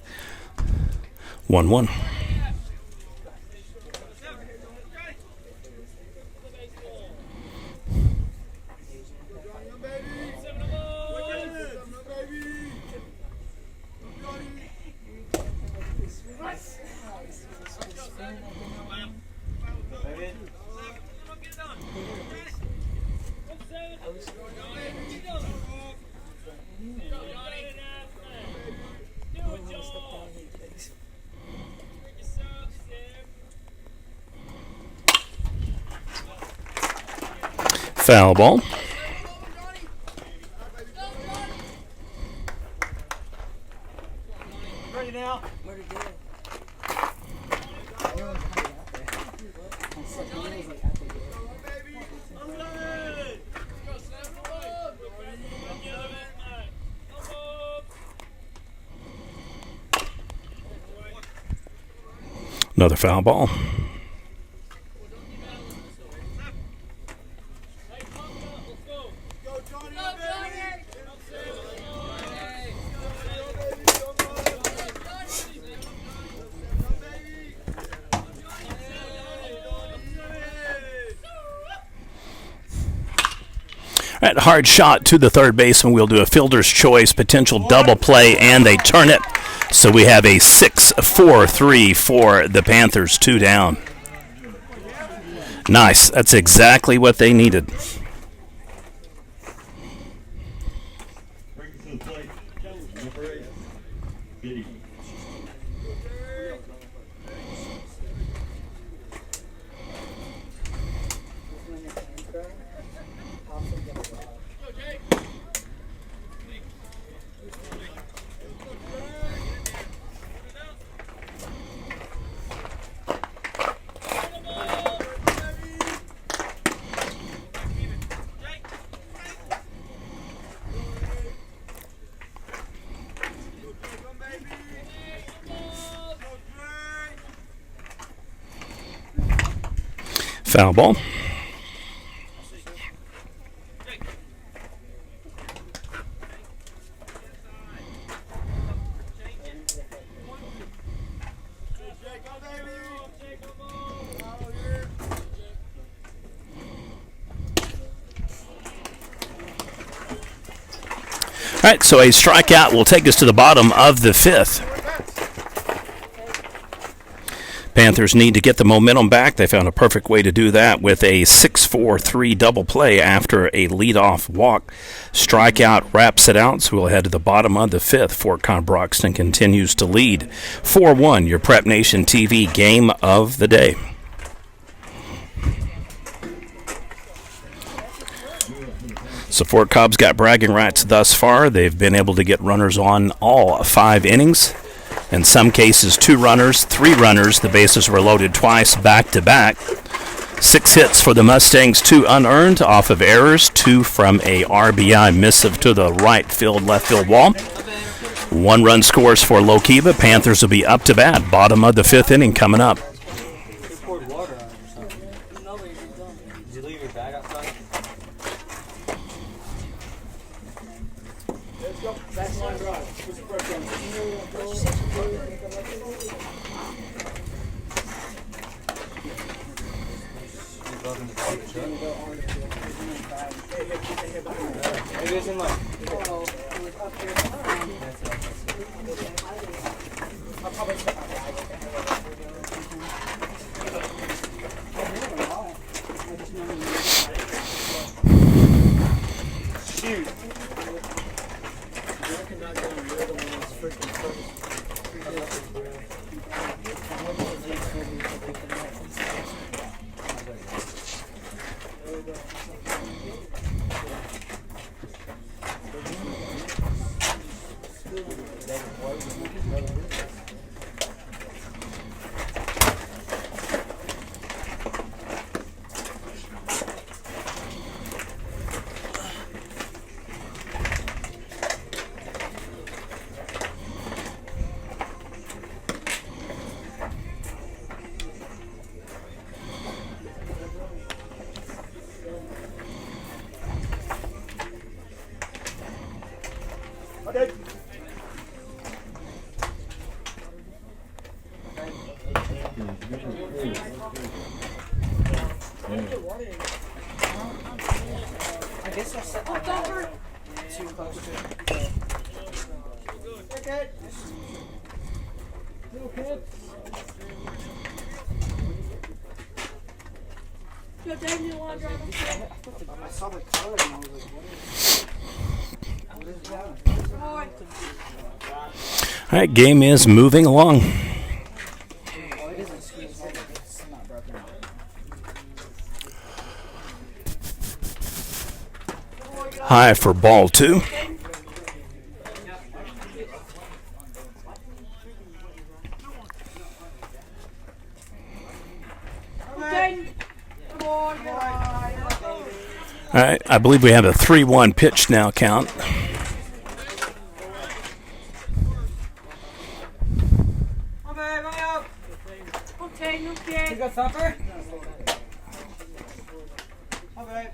1-1. Foul ball. Ready now? Another foul ball. That hard shot to the third baseman. We'll do a fielder's choice, potential double play, and they turn it. So we have a 6-4-3 for the Panthers, 2 down. Nice. That's exactly what they needed. Brings to the plate, number 8, Biddy. Foul ball. All right, so a strikeout will take us to the bottom of the fifth. Panthers need to get the momentum back. They found a perfect way to do that with a 6-4-3 double play after a leadoff walk. Strikeout wraps it out, so we'll head to the bottom of the fifth. Fort Cobb-Broxton continues to lead 4-1, your Prep Nation TV game of the day. So Fort Cobb's got bragging rights thus far. They've been able to get runners on all 5 innings. In some cases, 2 runners, 3 runners. The bases were loaded twice, back to back. 6 hits for the Mustangs, 2 unearned off of errors, 2 from a RBI missive to the right field, left field wall. 1 run scores for Lookeba. Panthers will be up to bat. Bottom of the 5th inning coming up. They poured water on it or something. No, they don't. Did you leave your bag outside? Let's go. Back line drive. What's the pressure on it? It was in like. Shoot. Okay. I guess I set my bag too close to it. Okay. Little kid. Yo, Dave, you want to drive him? I saw the color and I was like, what is that? Come on. All right, game is moving along. Oh, it isn't squeezed. It's not broken out. High for ball 2. Dave, come on, get on. All right, I believe we have a 3-1 pitch now count. Okay, no kid. You got supper? Okay.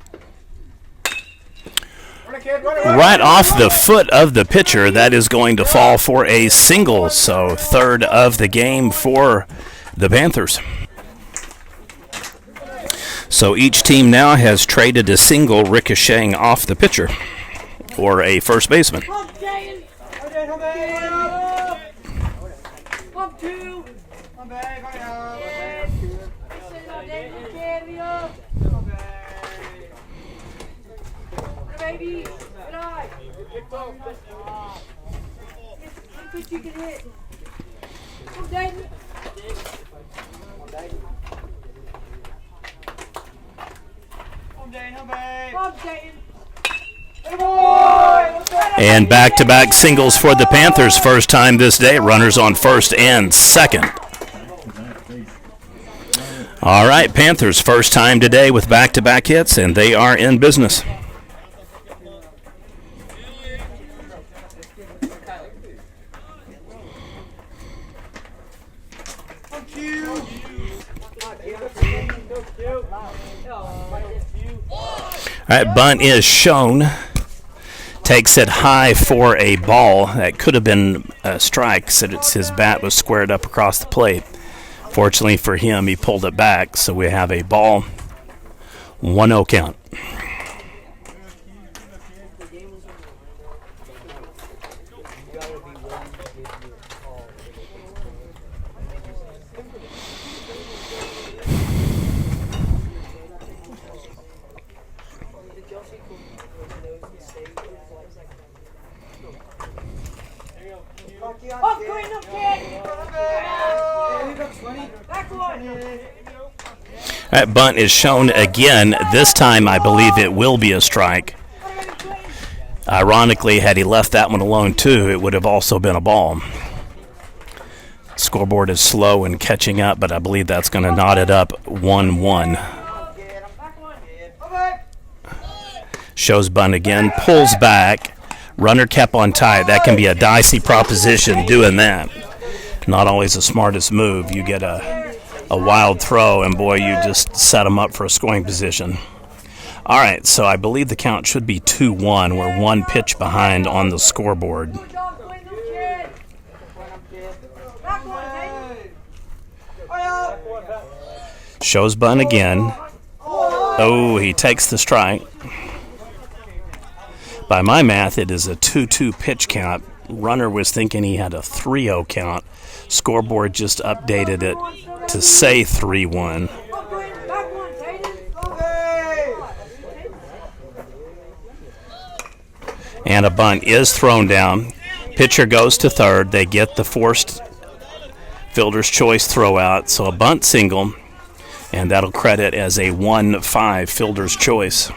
Right off the foot of the pitcher, that is going to fall for a single. So 3rd of the game for the Panthers. So each team now has traded a single ricocheting off the pitcher or a first baseman. Pump, Dave. Pump 2. Baby, get on. Think you can hit. Come, Dave. Come, Dave. And back-to-back singles for the Panthers. First time this day. Runners on first and second. All right, Panthers first time today with back-to-back hits, and they are in business. All right, bunt is shown. Takes it high for a ball. That could have been a strike, since his bat was squared up across the plate. Fortunately for him, he pulled it back, so we have a ball, 1-0 count. Oh, great, no kid. Back one. That bunt is shown again. This time, I believe it will be a strike. Ironically, had he left that one alone too, it would have also been a ball. Scoreboard is slow in catching up, but I believe that's going to knot it up 1-1. Shows bunt again, pulls back. Runner kept on tight. That can be a dicey proposition doing that. Not always the smartest move. You get a wild throw, and boy, you just set them up for a scoring position. All right, so I believe the count should be 2-1. We're one pitch behind on the scoreboard. Shows bunt again. Oh, he takes the strike. By my math, it is a 2-2 pitch count. Runner was thinking he had a 3-0 count. Scoreboard just updated it to say 3-1. And a bunt is thrown down. Pitcher goes to third. They get the forced fielder's choice throw out. So a bunt single, and that'll credit as a 1-5 fielder's choice.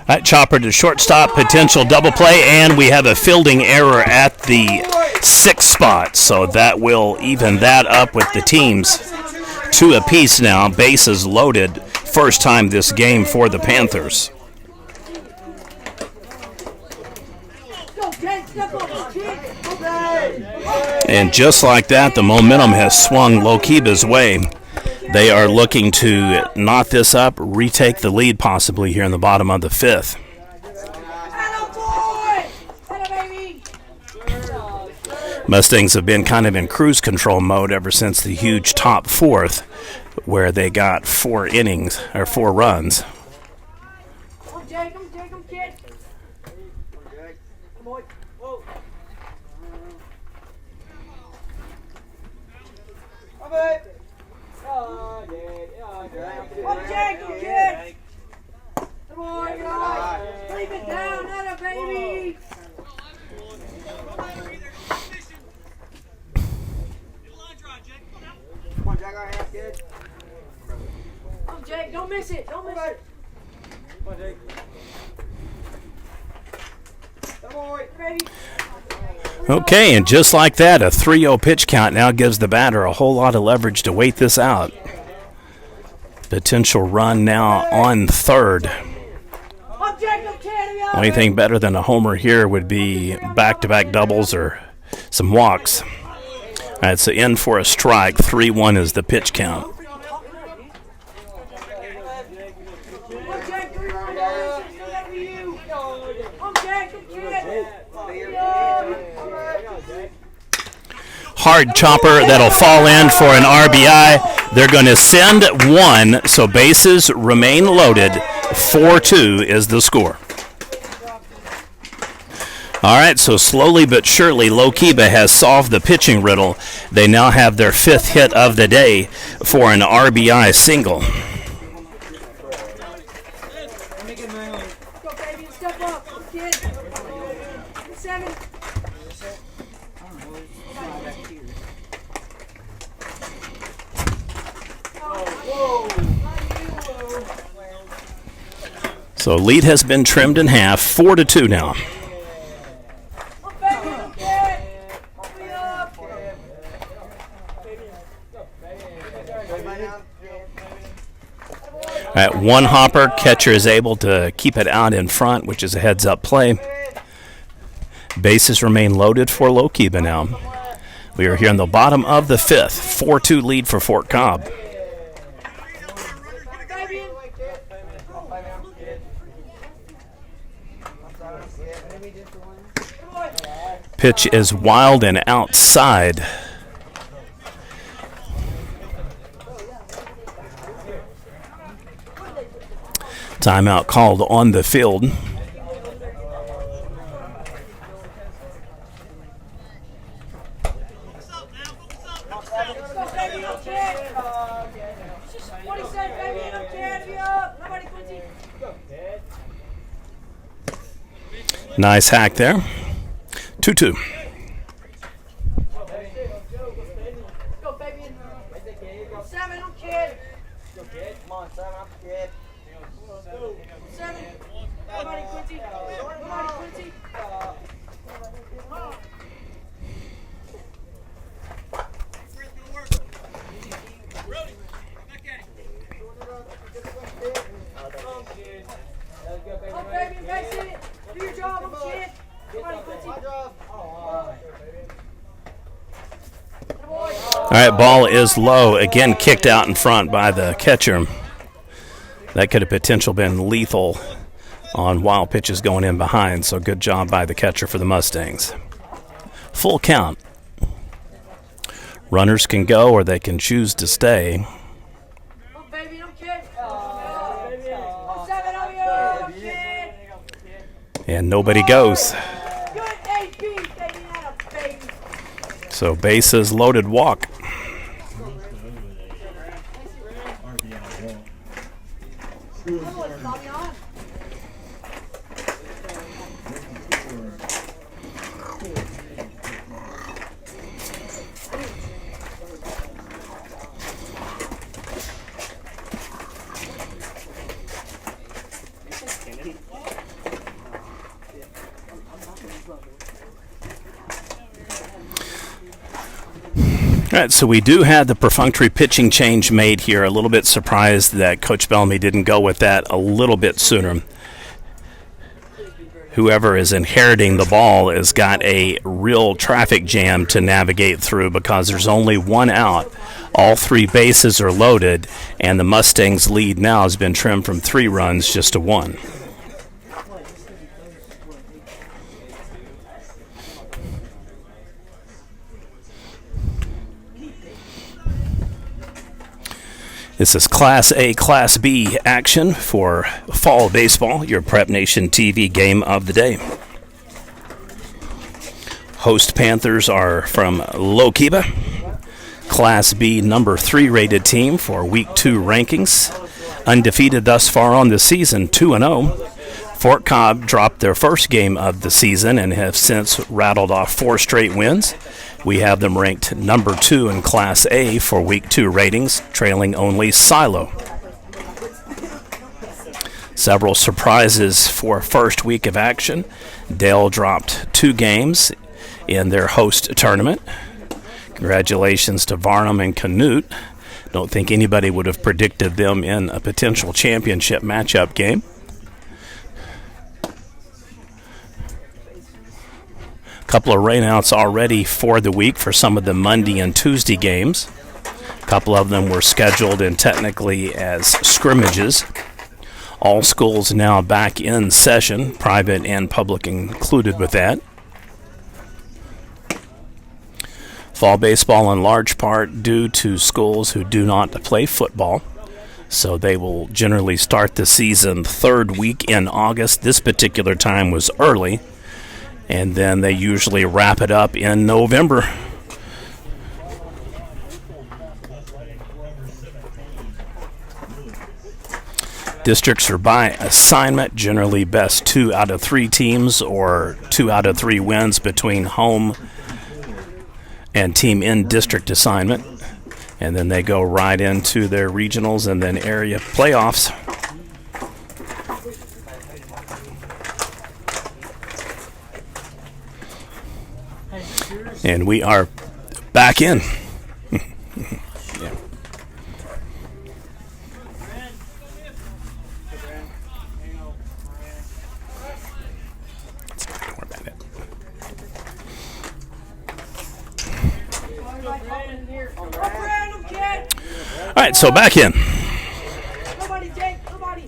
All right, chopper to shortstop, potential double play, and we have a fielding error at the 6th spot, so that will even that up with the teams 2 apiece now. Bases loaded, first time this game for the Panthers. And just like that, the momentum has swung Lookeba-'s way. They are looking to knot this up, retake the lead possibly here in the bottom of the 5th. Mustangs have been kind of in cruise control mode ever since the huge top 4th, where they got 4 innings, or 4 runs. Don't miss it. Don't miss it. Okay, and just like that, a 3-0 pitch count now gives the batter a whole lot of leverage to wait this out. Potential run now on third. Only thing better than a homer here would be back-to-back doubles or some walks. All right, so in for a strike. 3-1 is the pitch count. Hard chopper that'll fall in for an RBI. They're going to send 1, so bases remain loaded. 4-2 is the score. All right, so slowly but surely, Lookeba has solved the pitching riddle. They now have their 5th hit of the day for an RBI single. So lead has been trimmed in half, 4-2 now. At one hopper, catcher is able to keep it out in front, which is a heads-up play. Bases remain loaded for Lookeba now. We are here in the bottom of the 5th, 4-2 lead for Fort Cobb. Pitch is wild and outside. Timeout called on the field. Nice hack there. 2-2. Go, baby. 7, I'm kid. 7. Come on, Quincy. Come on, Quincy. Oh, baby, invest in it. Do your job, I'm kid. Come on, Quincy. All right, ball is low. Again, kicked out in front by the catcher. That could have potentially been lethal on wild pitches going in behind, so good job by the catcher for the Mustangs. Full count. Runners can go or they can choose to stay. Oh, baby, I'm kid. I'm 7, I'm kid. And nobody goes. Good AP, baby, not a baby. So bases loaded, walk. All right, so we do have the perfunctory pitching change made here. A little bit surprised that Coach Bellamy didn't go with that a little bit sooner. Whoever is inheriting the ball has got a real traffic jam to navigate through because there's only one out. All 3 bases are loaded, and the Mustangs' lead now has been trimmed from 3 runs just to 1. This is Class A, Class B action for fall baseball, your Prep Nation TV game of the day. Host Panthers are from Lookeba. Class B number 3 rated team for Week 2 rankings. Undefeated thus far on the season, 2-0. Fort Cobb dropped their first game of the season and have since rattled off 4 straight wins. We have them ranked number 2 in Class A for Week 2 ratings, trailing only Silo. Several surprises for first week of action. Dale dropped 2 games in their host tournament. Congratulations to Pharm and Canute. Don't think anybody would have predicted them in a potential championship matchup game. Couple of rainouts already for the week for some of the Monday and Tuesday games. A couple of them were scheduled and technically as scrimmages. All schools now back in session, private and public included with that. Fall baseball in large part due to schools who do not play football. So they will generally start the season 3rd week in August. This particular time was early. And then they usually wrap it up in November. Districts are by assignment, generally best 2 out of 3 teams or 2 out of 3 wins between home and team in district assignment. And then they go right into their regionals and then area playoffs. And we are back in. Yeah. All right, so back in. Nobody, Jake, nobody.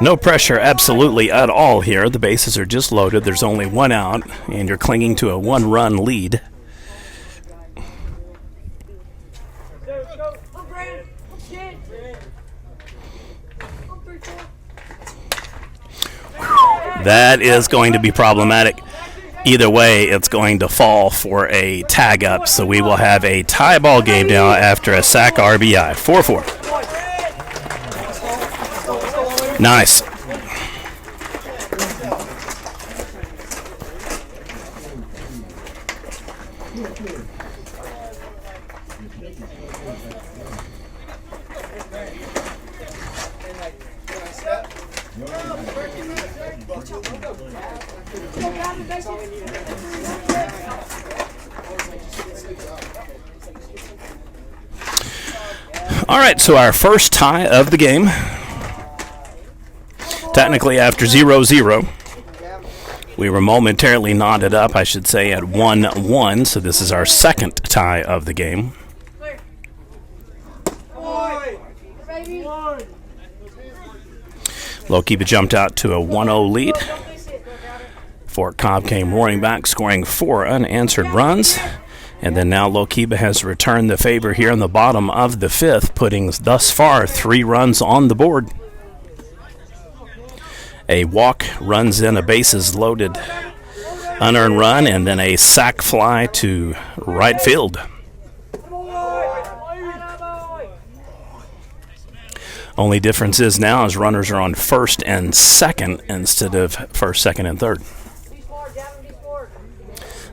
No pressure absolutely at all here. The bases are just loaded. There's only 1 out, and you're clinging to a 1-run lead. That is going to be problematic. Either way, it's going to fall for a tag up, so we will have a tie ball game now after a sack RBI. 4-4. Nice. All right, so our first tie of the game. Technically after 0-0. We were momentarily knotted up, I should say, at 1-1, so this is our second tie of the game. Lookeba jumped out to a 1-0 lead. Fort Cobb came roaring back, scoring 4 unanswered runs. And then now Lookeba has returned the favor here in the bottom of the 5th, putting thus far 3 runs on the board. A walk runs in a bases loaded unearned run, and then a sac fly to right field. Only difference is now is runners are on first and second instead of first, second, and third.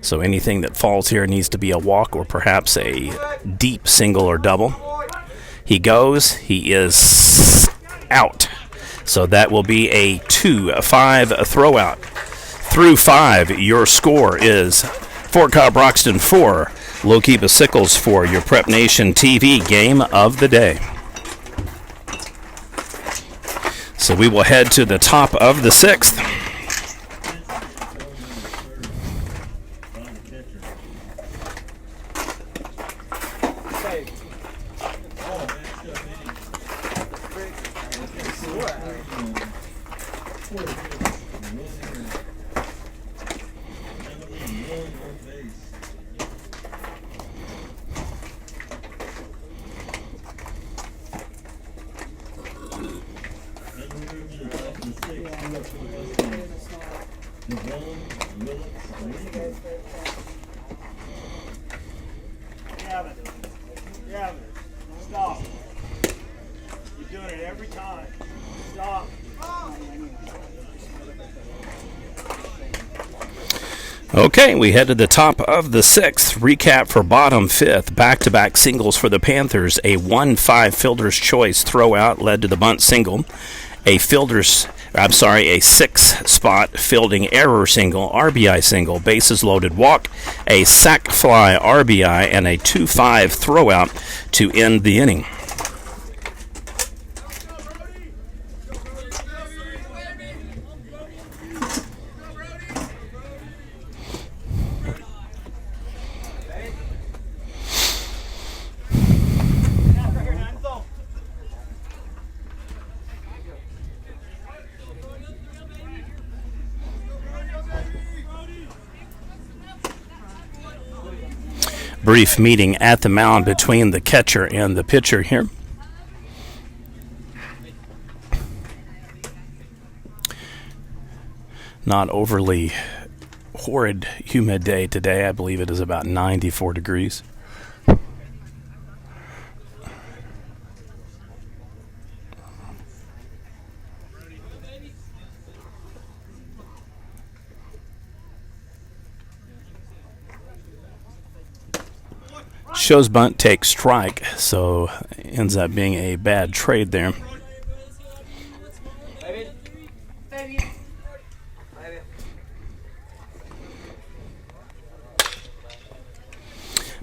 So anything that falls here needs to be a walk or perhaps a deep single or double. He goes. He is out. So that will be a 2-5 throwout. Through 5, your score is Fort Cobb-Broxton 4, Lookeba-Sickles 4, your Prep Nation TV game of the day. So we will head to the top of the 6th. Stop. You're doing it every time. Stop. Okay, we head to the top of the 6th. Recap for bottom 5th. Back-to-back singles for the Panthers. A 1-5 fielder's choice throwout led to the bunt single. A 6-spot fielding error single, RBI single, bases loaded walk, a sac fly RBI, and a 2-5 throwout to end the inning. Brief meeting at the mound between the catcher and the pitcher here. Not overly horrid humid day today. I believe it is about 94 degrees. Shows bunt, takes strike, so ends up being a bad trade there.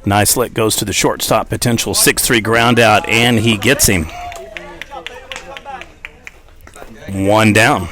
Nice lick goes to the shortstop, potential 6-3 ground out, and he gets him. 1 down.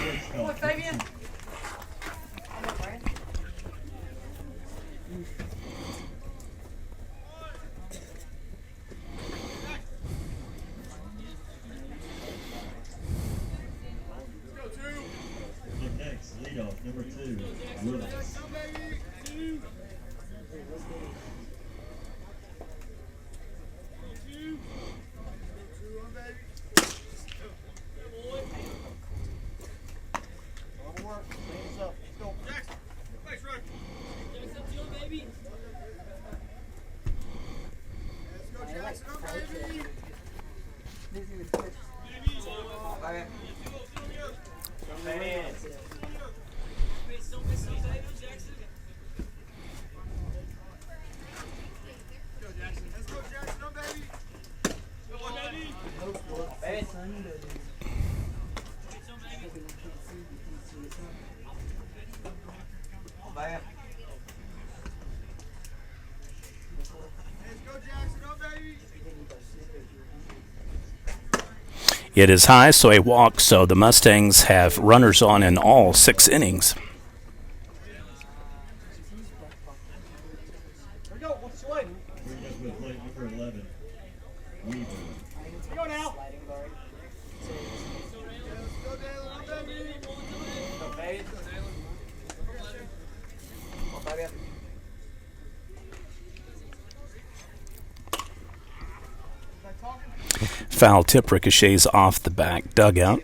It is high, so a walk, so the Mustangs have runners on in all 6 innings. Here we go. What's your way? Bring us with plate number 11. Weaver. Here we go now. Foul tip ricochets off the back dugout.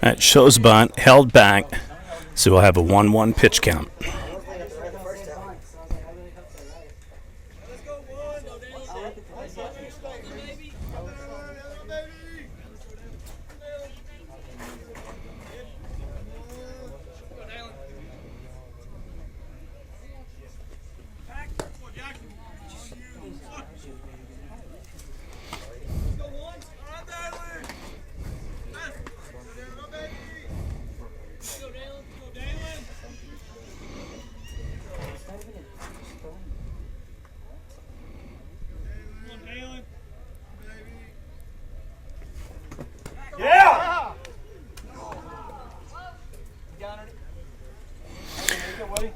That shows bunt, held back, so we'll have a 1-1 pitch count. Yeah!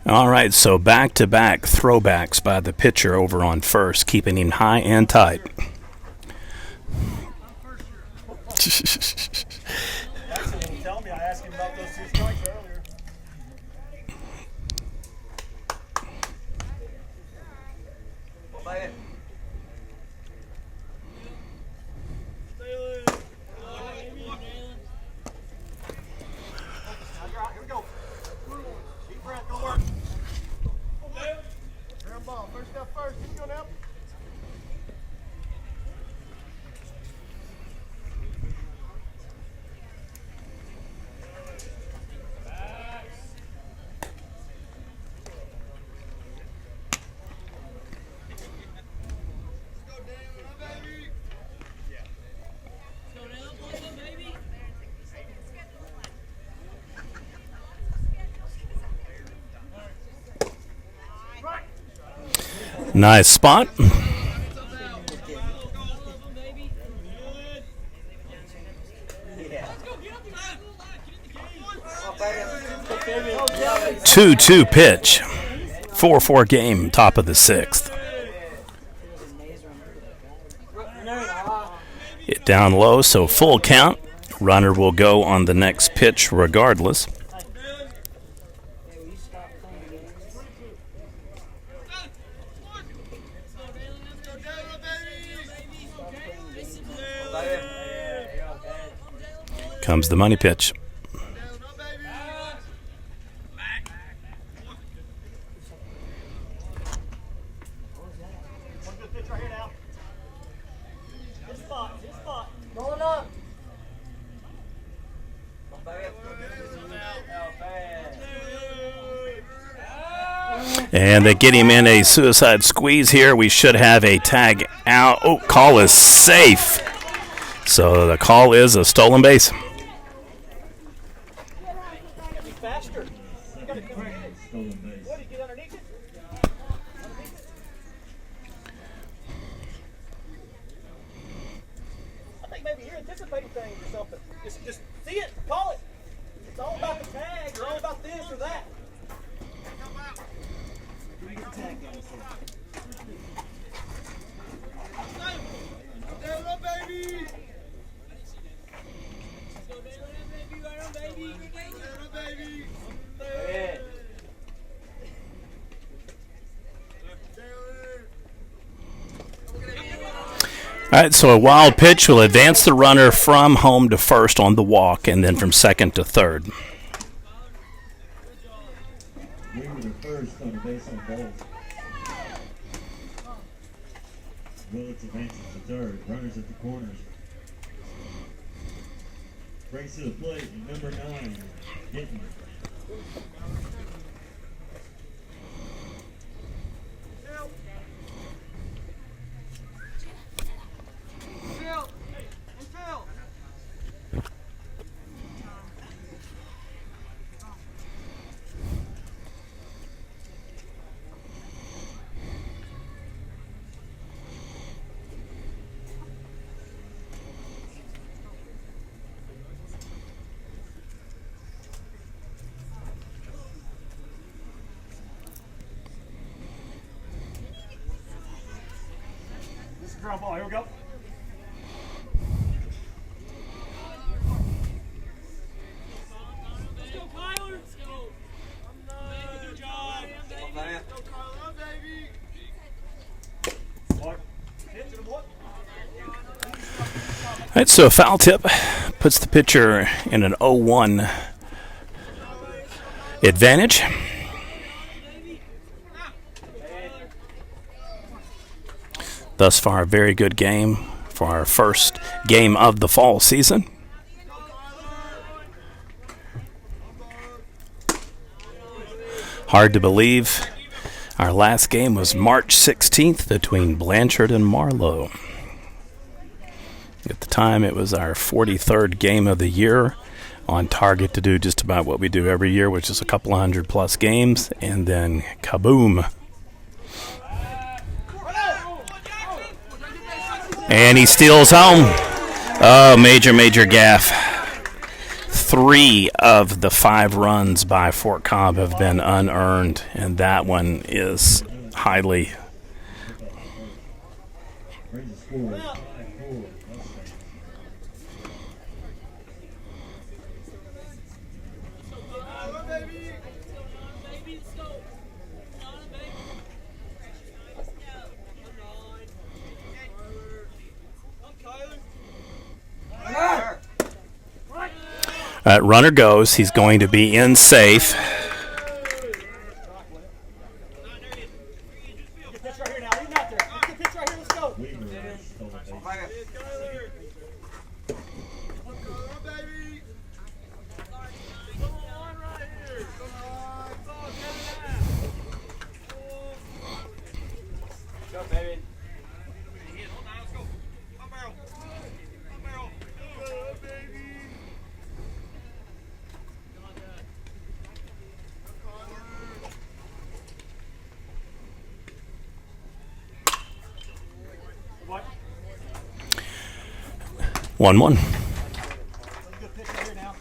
All right, so back-to-back throwbacks by the pitcher over on first, keeping him high and tight. Jackson didn't tell me. I asked him about those 2 strikes earlier. Here we go. Deep breath. Go work. Ground ball. First step first. Keep going out. Nice spot. Two pitch. 4-4 game, top of the 6th. Hit down low, so full count. Runner will go on the next pitch regardless. Comes the money pitch. Rolling up. And they get him in a suicide squeeze here. We should have a tag out. Oh, call is safe. So the call is a stolen base. Faster. Stolen base. What, did you get underneath it? I think maybe you're anticipating things or something. Just see it, call it. It's all about the tag, or all about this or that. All right, so a wild pitch will advance the runner from home to first on the walk, and then from second to third. Weaver to first on the base on balls. Willits advances to third. Runners at the corners. Brings to the plate, number 9, Hinton. This is ground ball. Here we go. Let's go, Kyler. Let's go. Good job. Block. Hit to the block. All right, so a foul tip puts the pitcher in an 0-1 advantage. Thus far, a very good game for our first game of the fall season. Hard to believe our last game was March 16th between Blanchard and Marlowe. At the time, it was our 43rd game of the year, on target to do just about what we do every year, which is a couple 100+ games, and then kaboom. And he steals home. Oh, major gaff. 3 of the 5 runs by Fort Cobb have been unearned, and that one is highly. Brings the score 5-4. Runner goes. He's going to be in safe. Get pitch right here now. Leave him out there. Let's get pitch right here. Let's go. Weaver stole the base. Go, baby. What? 1-1. Good pitch right here now.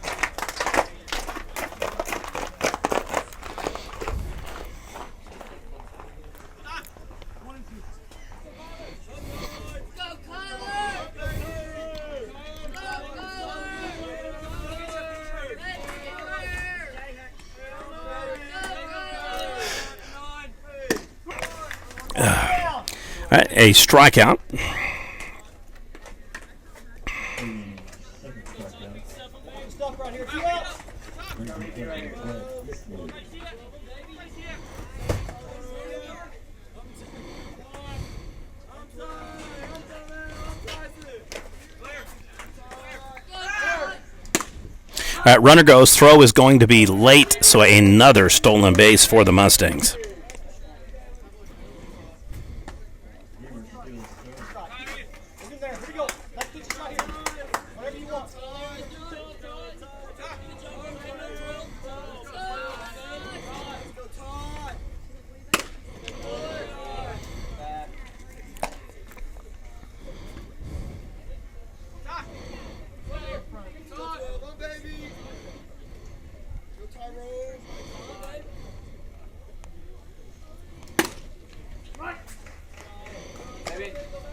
All right, a strikeout. Second strikeout. Stuck right here. 2 outs. Brings the plate right here. All right, runner goes. Throw is going to be late, so another stolen base for the Mustangs. Weaver steals third. Look in there. Here we go. Next pitch is right here. Whatever you want.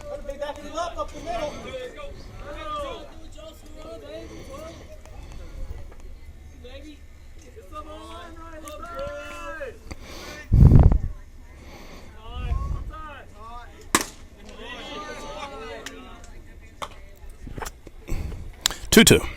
Better be backing it up the middle. 2-2.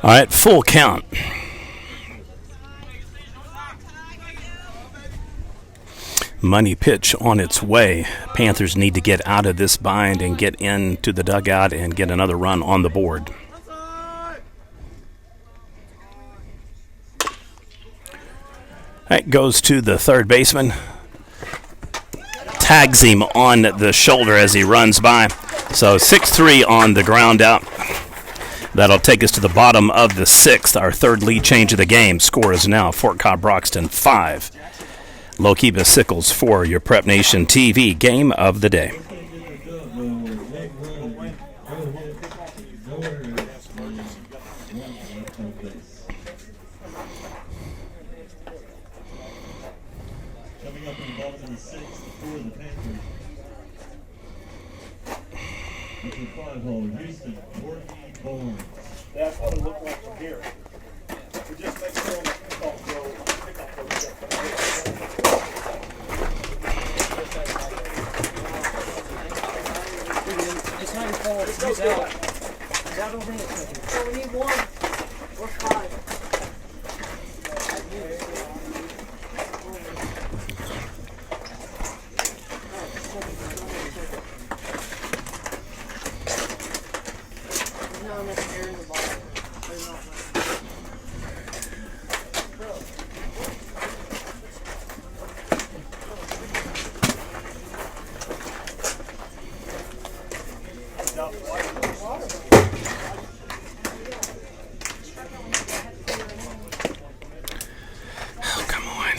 All right, full count. Money pitch on its way. Panthers need to get out of this bind and get into the dugout and get another run on the board. That goes to the third baseman. Tags him on the shoulder as he runs by. So 6-3 on the ground out. That'll take us to the bottom of the sixth, our third lead change of the game. Score is now Fort Cobb-Broxton 5. Lookeba-Sickles 4, your Prep Nation TV game of the day. Coming up in the bottom of the sixth for the Panthers. It's a 5-hole, Houston, Corp-Broxton. That's what it looked like from here. We just make sure on the pickoff throw, It's not your fault. He's out. He's out over here. So we need one. We're 5. No, that's air in the ball. They're not mine. Oh, come on.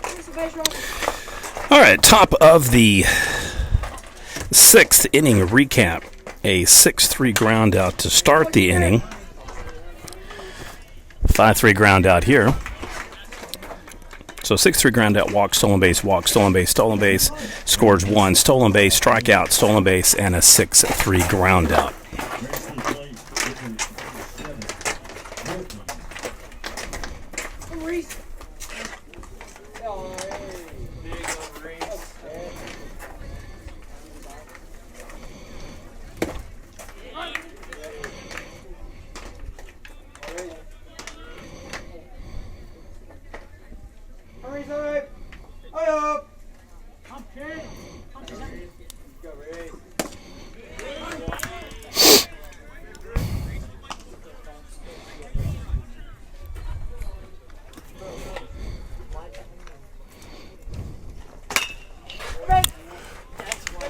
Here's the base runner. All right, top of the sixth inning recap. A 6-3 ground out to start the inning. 5-3 ground out here. So 6-3 ground out, walk, stolen base, scores 1, stolen base, strikeout, stolen base, and a 6-3 ground out. Reese.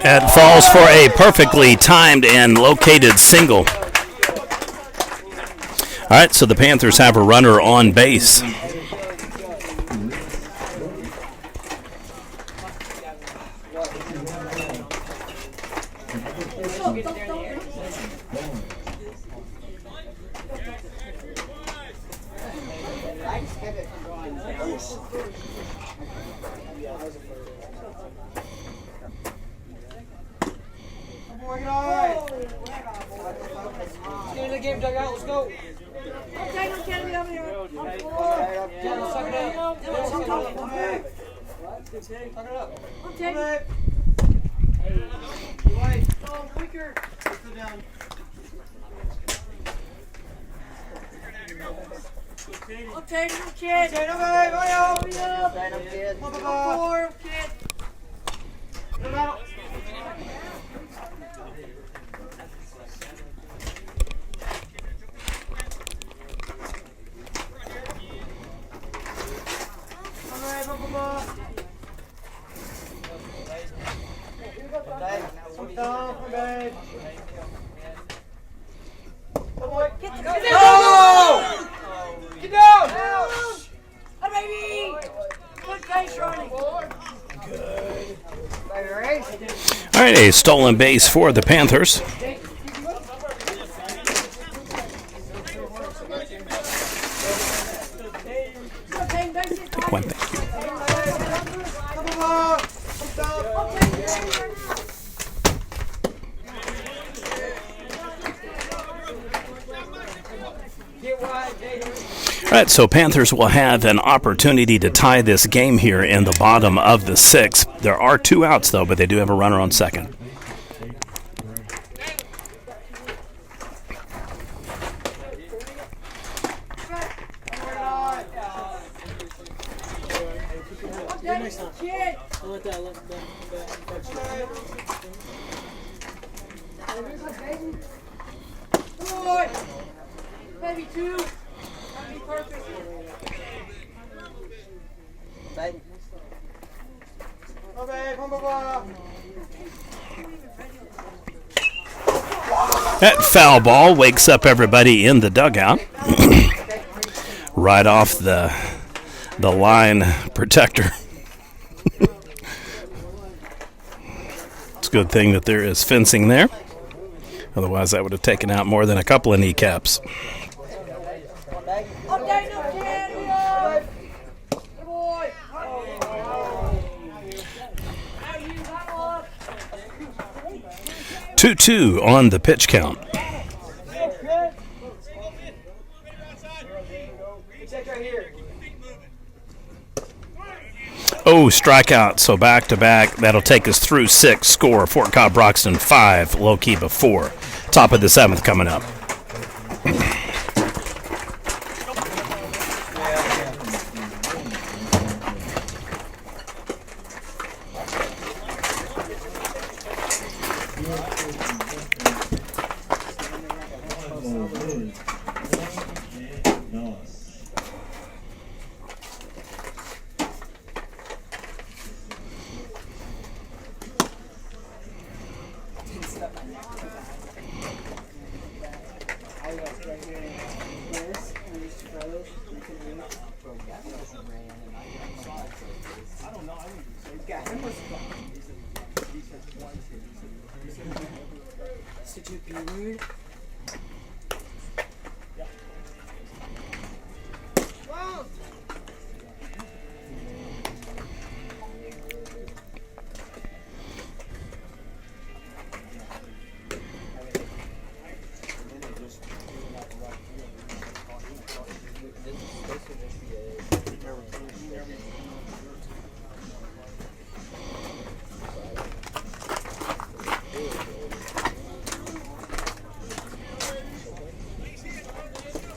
That falls for a perfectly timed and located single. All right, so the Panthers have a runner on base. Get in the game, dugout. Let's go. I'm taking Kennedy over here. I'm 4. Yeah, suck it up. I'm talking. Suck it up. I'm taking. Oh, quicker. I'm taking him, kid. Get him, hurry up. Hurry up. I'm 4, kid. Get him out. Get down! Oh, baby! Good base running. All right, a stolen base for the Panthers. right, so Panthers will have an opportunity to tie this game here in the bottom of the sixth. There are 2 outs, though, but they do have a runner on second. Kid. Let that Boy. Maybe 2. That'd be perfect. That foul ball wakes up everybody in the dugout. Right off the line protector. It's a good thing that there is fencing there. Otherwise, that would have taken out more than a couple of kneecaps. Okay, no kid. Good boy. 2-2 on the pitch count. Oh, strikeout. So back to back. That'll take us through 6. Score Fort Cobb-Broxton 5, Lookeba 4. Top of the 7th coming up.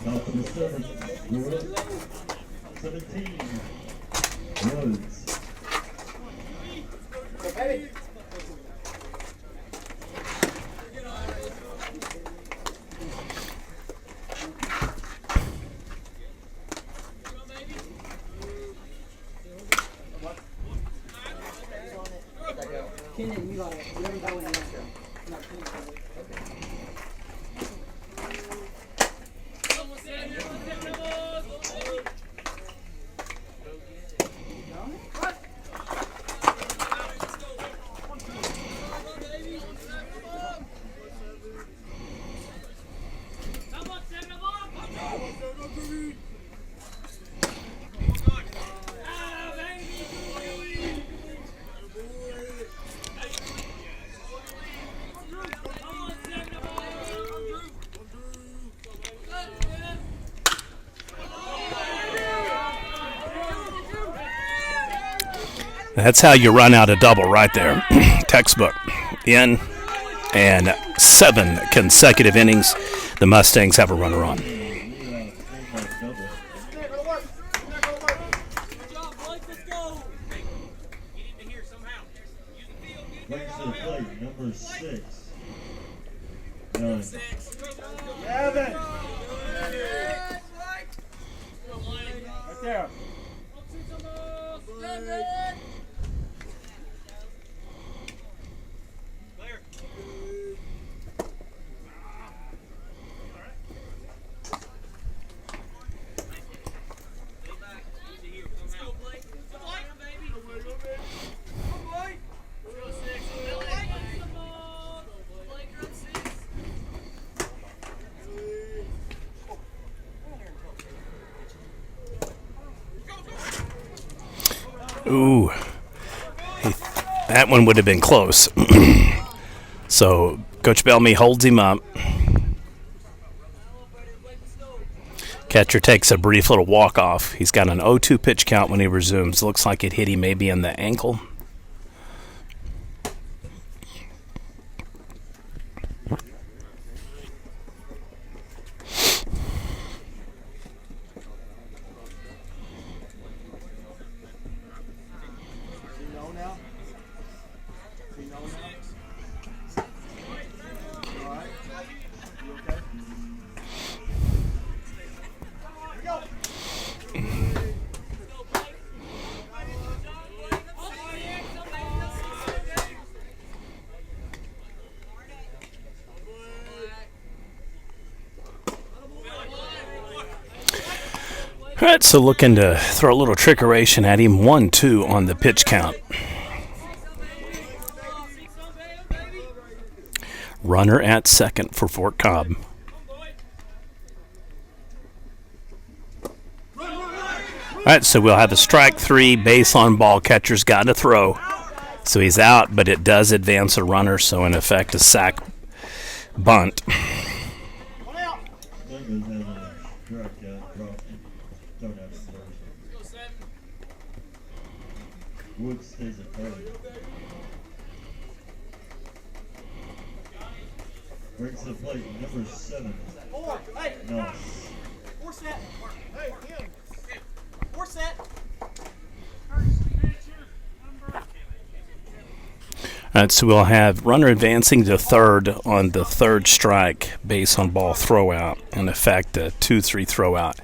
Now for the 7th, 17, Rhodes. Kenan, you got it. You haven't got one yet. No, Kenan got it. That's how you run out a double right there. Textbook. In and 7 consecutive innings, the Mustangs have a runner on. Brings to the plate, number 6. None. Evan. Right there. Ooh. That one would have been close. So Coach Bellamy holds him up. Catcher takes a brief little walk-off. He's got an 0-2 pitch count when he resumes. Looks like it hit him maybe in the ankle. All right, so looking to throw a little trickeration at him. 1-2 on the pitch count. Runner at second for Fort Cobb. All right, so we'll have a strike 3, base on ball. Catcher's got to throw. So he's out, but it does advance a runner, so in effect a sack bunt. Wood stays at third. Brings the plate, number 7. No. 4 set. Hey, him. 4 set. All right, so we'll have runner advancing to third on the third strike, base on ball throw out. In effect, a 2-3 throw out.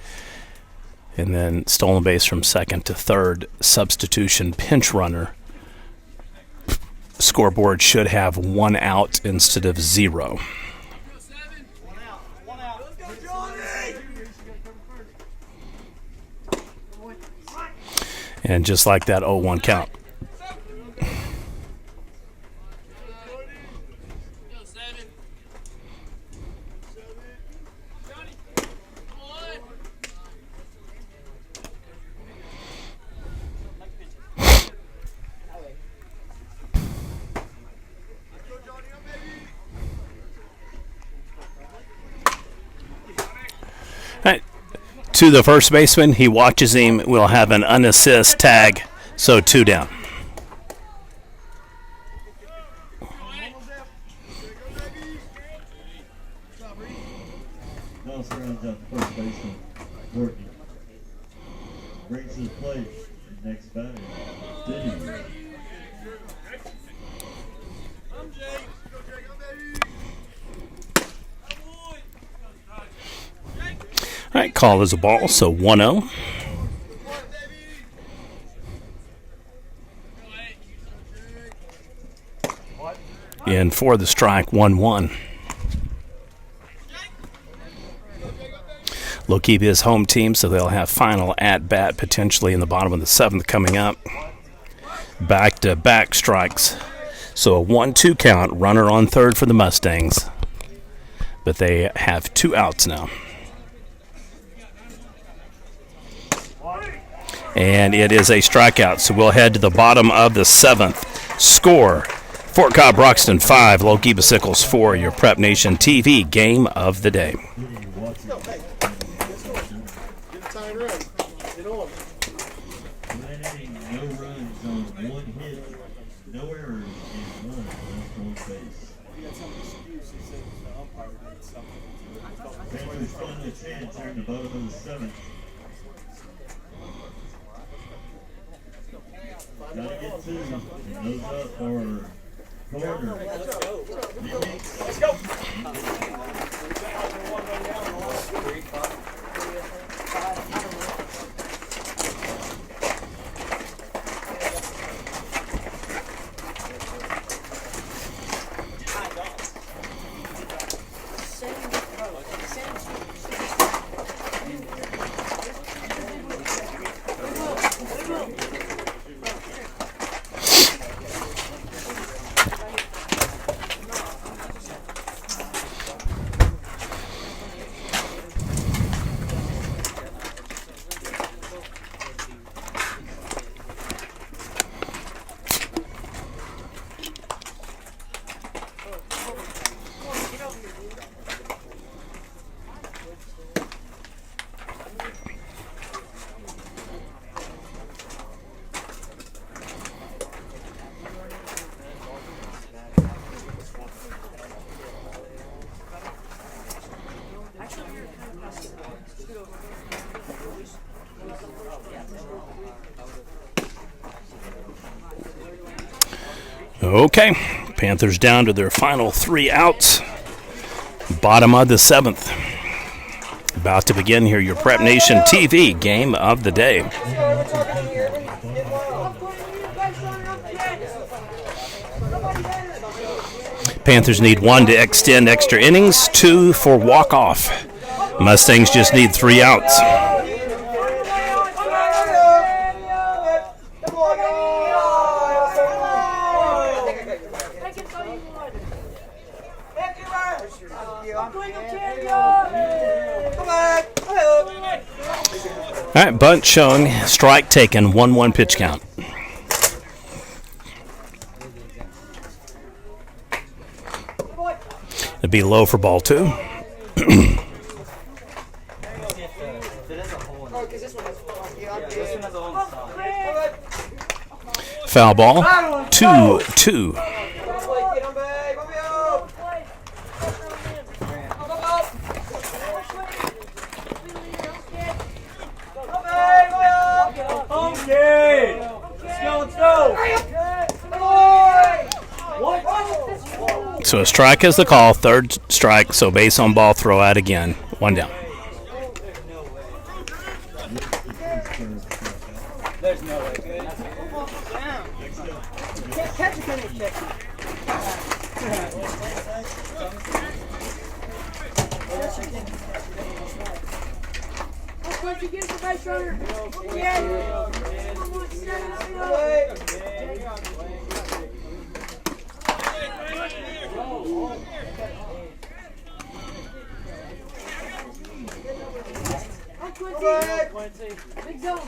And then stolen base from second to third, substitution pinch runner. Scoreboard should have 1 out instead of 0. And just like that, 0-1 count. To the first baseman, he watches him. We'll have an unassist tag, so 2 down. Now surrounds out the first baseman, Courtney. Brings his plate, next batter, Diddy. All right, call is a ball, so 1-0. And for the strike, 1-1. Lookeba is home team, so they'll have final at-bat potentially in the bottom of the 7th coming up. Back-to-back strikes. So a 1-2 count, runner on third for the Mustangs. But they have 2 outs now. And it is a strikeout, so we'll head to the bottom of the 7th. Score, Fort Cobb-Broxton 5, Lookeba-Sickles 4, your Prep Nation TV game of the day. No runs on 1 hit, no errors, and 1 left on base. Panthers final chance here in the bottom of the 7th. Gotta get 2, and those up for corner. Let's go. Okay, Panthers down to their final 3 outs. Bottom of the 7th. About to begin here, your Prep Nation TV game of the day. Panthers need 1 to extend extra innings, 2 for walk-off. Mustangs just need 3 outs. All right, bunt showing, strike taken, 1-1 pitch count. It'd be low for ball 2. Foul ball, 2-2. Okay. Let's go. So a strike is the call, 3rd strike, so base on ball, throw out again, 1 down. There's no way. Catch it, catch it. Once you get the base runner, yeah. Big zone.